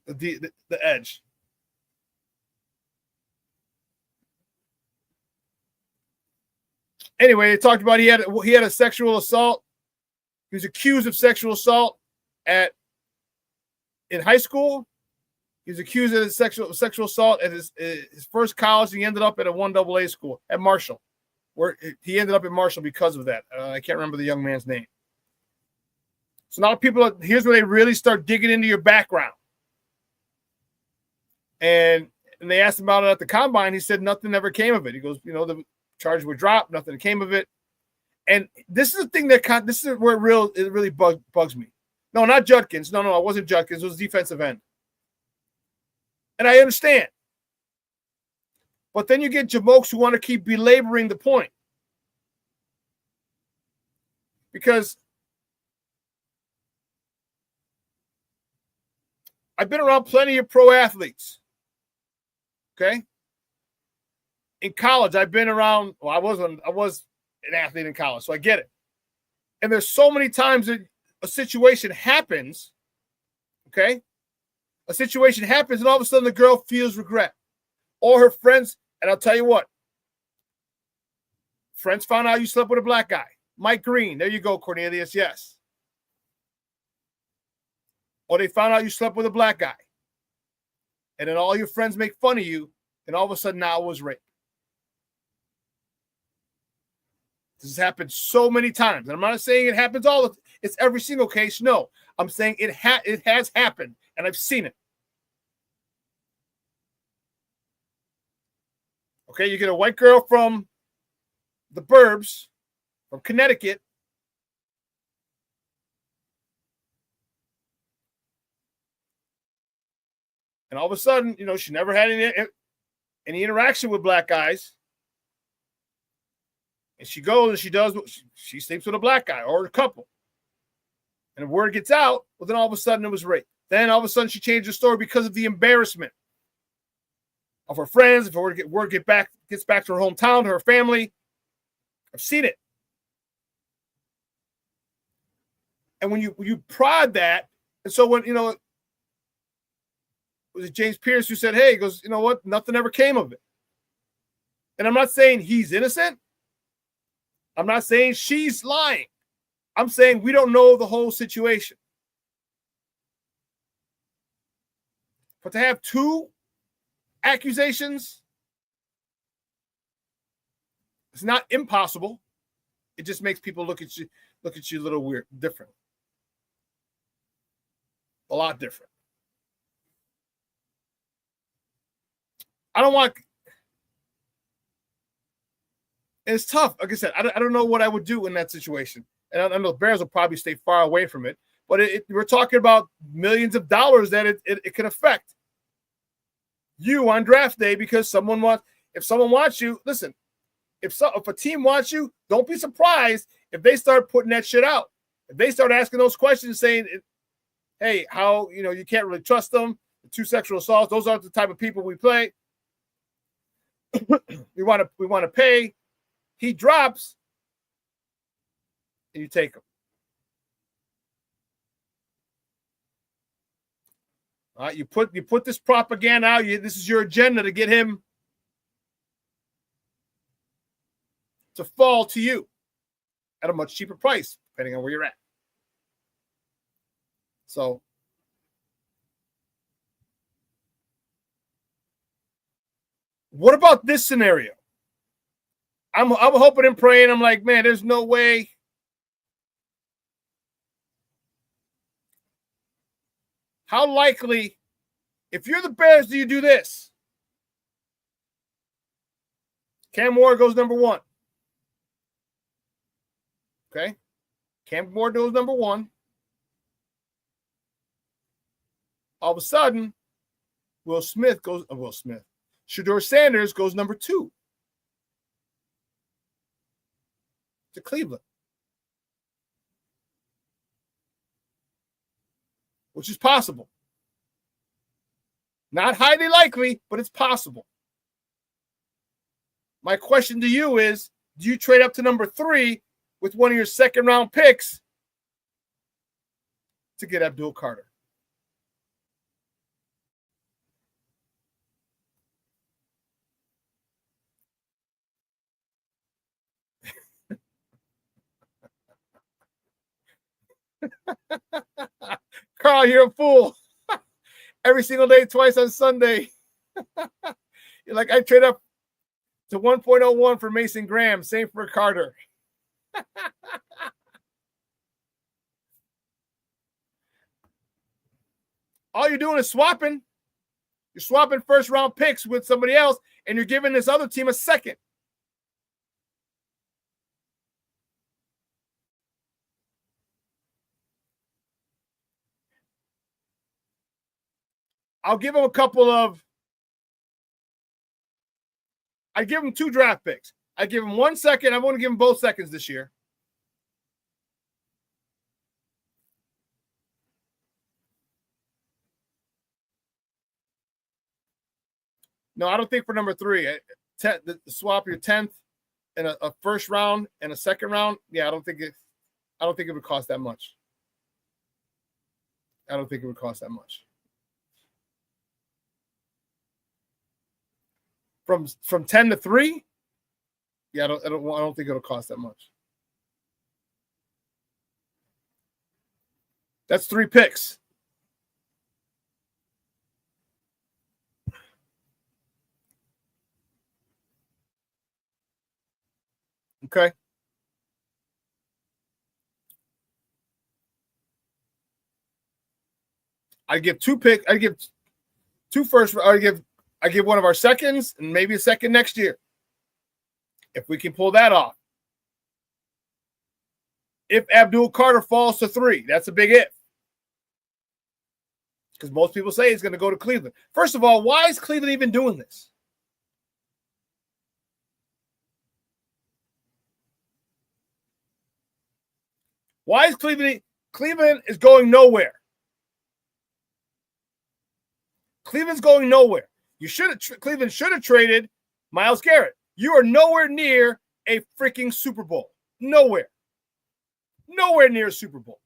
The Edge. Anyway, they talked about he had a sexual assault. He was accused of sexual assault in high school. He was accused of sexual assault at his first college. He ended up at a 1AA school at Marshall, where he ended up at Marshall because of that. I can't remember the young man's name. So now here's where they really start digging into your background. And they asked him about it at the combine. He said nothing ever came of it. He goes, the charges were dropped, nothing came of it. And this is the thing this is where it really bugs me. No, not Judkins. No, it wasn't Judkins. It was defensive end. And I understand. But then you get jamokes who want to keep belaboring the point. Because I've been around plenty of pro athletes. Okay? In college, I've been around, I was an athlete in college, so I get it. And there's so many times that a situation happens, okay? A situation happens, and all of a sudden the girl feels regret. Or her friends, and I'll tell you what, friends found out you slept with a black guy. Mike Green, there you go, Cornelius, yes. Or they found out you slept with a black guy. And then all your friends make fun of you, and all of a sudden now it was rape. This has happened so many times. And I'm not saying it happens it's every single case. No, I'm saying it has happened, and I've seen it. Okay, you get a white girl from the burbs, from Connecticut. And all of a sudden, she never had any interaction with black guys. And she goes and she sleeps with a black guy or a couple. And the word gets out, well, then all of a sudden it was rape. Then all of a sudden she changed her story because of the embarrassment of her friends. If word gets back to her hometown, to her family. I've seen it. And when you prod that, and so when, was it James Pierce who said, hey, he goes, you know what? Nothing ever came of it. And I'm not saying he's innocent. I'm not saying she's lying. I'm saying we don't know the whole situation. But to have two accusations, it's not impossible. It just makes people look at you a little weird, different. A lot different. I don't want. It's tough. Like I said, I don't know what I would do in that situation. And I know the Bears will probably stay far away from it. But we're talking about millions of dollars that it can affect. you on draft day because if someone wants you, listen, if a team wants you, don't be surprised if they start putting that shit out. If they start asking those questions saying, hey, how, you can't really trust them, 2 sexual assaults, those aren't the type of people we play. we want to pay. He drops, and you take him. All right, you put this propaganda out. This is your agenda to get him to fall to you at a much cheaper price, depending on where you're at. So what about this scenario? I'm hoping and praying. I'm like, man, there's no way. How likely, if you're the Bears, do you do this? Cam Ward goes number 1. Okay. Cam Ward goes number 1. All of a sudden, Shedeur Sanders goes number 2 to Cleveland, which is possible. Not highly likely, but it's possible. My question to you is, do you trade up to number 3 with one of your second-round picks to get Abdul Carter? Carl, you're a fool. Every single day, twice on Sunday. You're like, I trade up to 1.01 for Mason Graham. Same for Carter. All you're doing is swapping. You're swapping first-round picks with somebody else, and you're giving this other team a second. I'll give him I give him 2 draft picks. I give him 1 second. I want to give him both seconds this year. No, I don't think for number 3. Swap your 10th and a first round and a second round. Yeah, I don't think it would cost that much. I don't think it would cost that much. From 10 to 3, yeah, I don't think it'll cost that much. That's 3 picks. Okay. I give 2 picks. I give 2 first. I give one of our seconds and maybe a second next year. If we can pull that off. If Abdul Carter falls to 3, that's a big if. Because most people say he's going to go to Cleveland. First of all, why is Cleveland even doing this? Why is Cleveland is going nowhere? Cleveland's going nowhere. Cleveland should have traded Myles Garrett. You are nowhere near a freaking Super Bowl. Nowhere. Nowhere near a Super Bowl.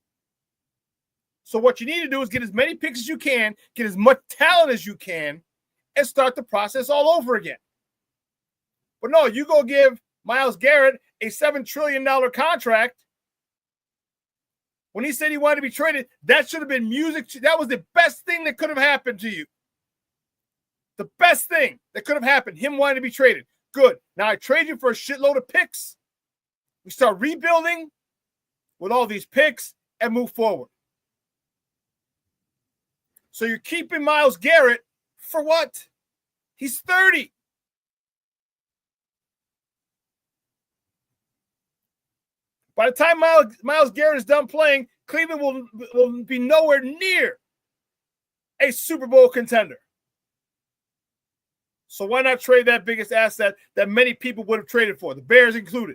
So what you need to do is get as many picks as you can, get as much talent as you can, and start the process all over again. But no, you go give Myles Garrett a $7 trillion contract. When he said he wanted to be traded, that should have been music. That was the best thing that could have happened to you. The best thing that could have happened, him wanting to be traded. Good. Now I trade you for a shitload of picks. We start rebuilding with all these picks and move forward. So you're keeping Myles Garrett for what? He's 30. By the time Myles Garrett is done playing, Cleveland will be nowhere near a Super Bowl contender. So why not trade that biggest asset that many people would have traded for, the Bears included?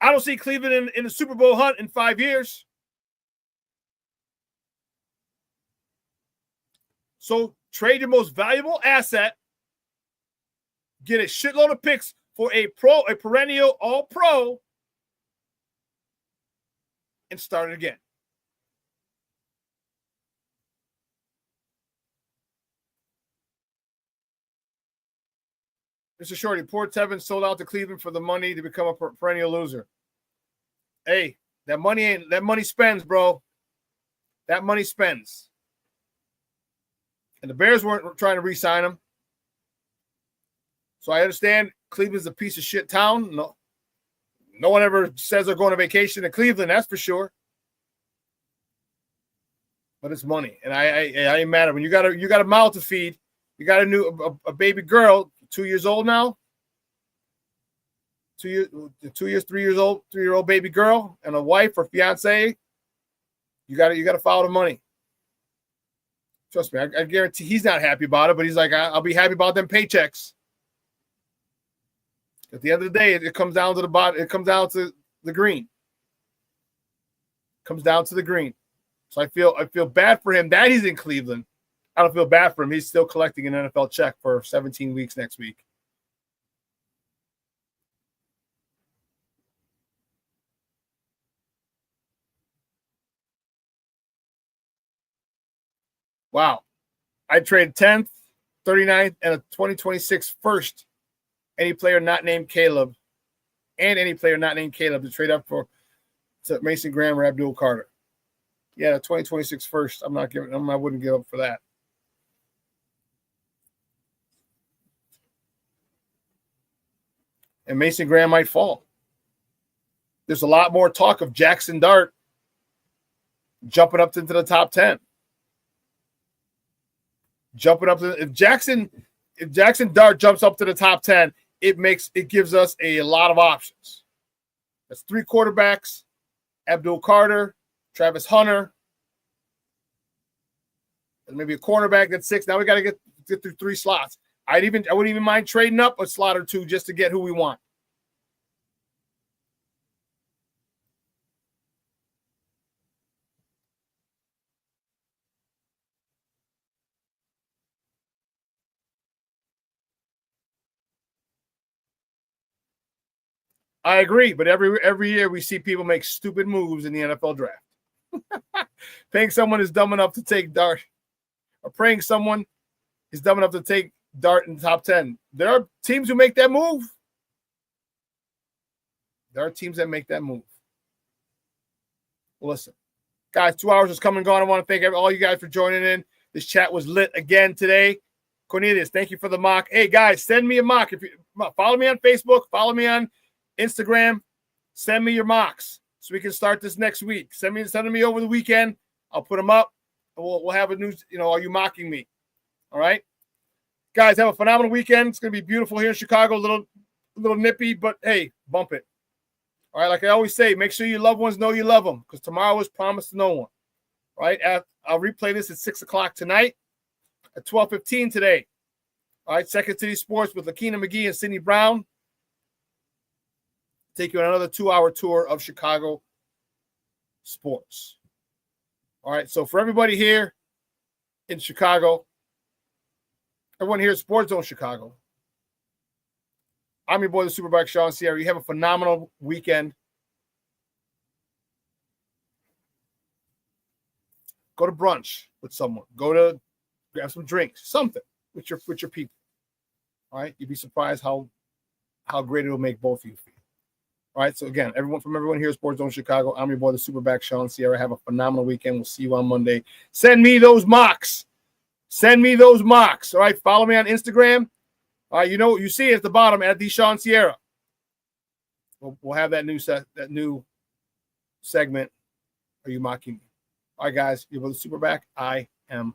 I don't see Cleveland in the Super Bowl hunt in 5 years. So trade your most valuable asset, get a shitload of picks for a perennial all-pro, and start it again. Mr. Shorty, poor Tevin sold out to Cleveland for the money to become a perennial loser. Hey, that money spends, bro. That money spends. And the Bears weren't trying to re-sign him. So I understand Cleveland's a piece of shit town. No one ever says they're going on vacation to Cleveland, that's for sure. But it's money. And I ain't mad at it. When you got a mouth to feed, you got a baby girl, 2 years old now. 3 years old, 3-year-old baby girl, and a wife or fiance. You got to follow the money. Trust me, I guarantee he's not happy about it, but he's like, I'll be happy about them paychecks. At the end of the day, it comes down to the bottom. It comes down to the green. It comes down to the green. So I feel bad for him that he's in Cleveland. I don't feel bad for him. He's still collecting an NFL check for 17 weeks next week. Wow. I'd trade 10th, 39th, and a 2026 first. Any player not named Caleb, and any player not named Caleb to trade up for Mason Graham or Abdul Carter. Yeah, the 2026 first. I wouldn't give up for that. And Mason Graham might fall. There's a lot more talk of Jackson Dart jumping up into the top 10. If Jackson Dart jumps up to the top 10, it gives us a lot of options. That's 3 quarterbacks, Abdul Carter, Travis Hunter, and maybe a cornerback that's 6. Now we got to get through 3 slots. I wouldn't even mind trading up a slot or 2 just to get who we want. I agree, but every year we see people make stupid moves in the NFL draft. Paying someone is dumb enough to take Dart, or praying someone is dumb enough to take Dart in the top 10. There are teams who make that move. There are teams that make that move. Well, listen, guys, 2 hours is come and gone. I want to thank all you guys for joining in. This chat was lit again today. Cornelius, thank you for the mock. Hey, guys, send me a mock. If you follow me on Facebook, follow me on Instagram, send me your mocks so we can start this next week. Send them me over the weekend. I'll put them up, and we'll have a news. Are you mocking me? All right, guys, have a phenomenal weekend. It's gonna be beautiful here in Chicago. A little nippy, but hey, bump it. All right, like I always say, make sure your loved ones know you love them, because tomorrow is promised to no one. All right, I'll replay this at 6:00 tonight, at 12:15 today. All right, Second City Sports with Lakina McGee and Sidney Brown. Take you on another 2-hour tour of Chicago sports. All right, so for everybody here in Chicago, everyone here at Sports Zone Chicago, I'm your boy, the SuperBack, Shawn Sierra. You have a phenomenal weekend. Go to brunch with someone. Go to grab some drinks, something with your people. All right, you'd be surprised how great it will make both of you feel. All right, so again, everyone here at Sports Zone Chicago, I'm your boy, the SuperBack, Shawn Sierra. Have a phenomenal weekend. We'll see you on Monday. Send me those mocks. All right, follow me on Instagram. All right, you see it at the bottom at the Shawn Sierra. We'll have that new segment. Are you mocking me? All right, guys, you're both the SuperBack. I am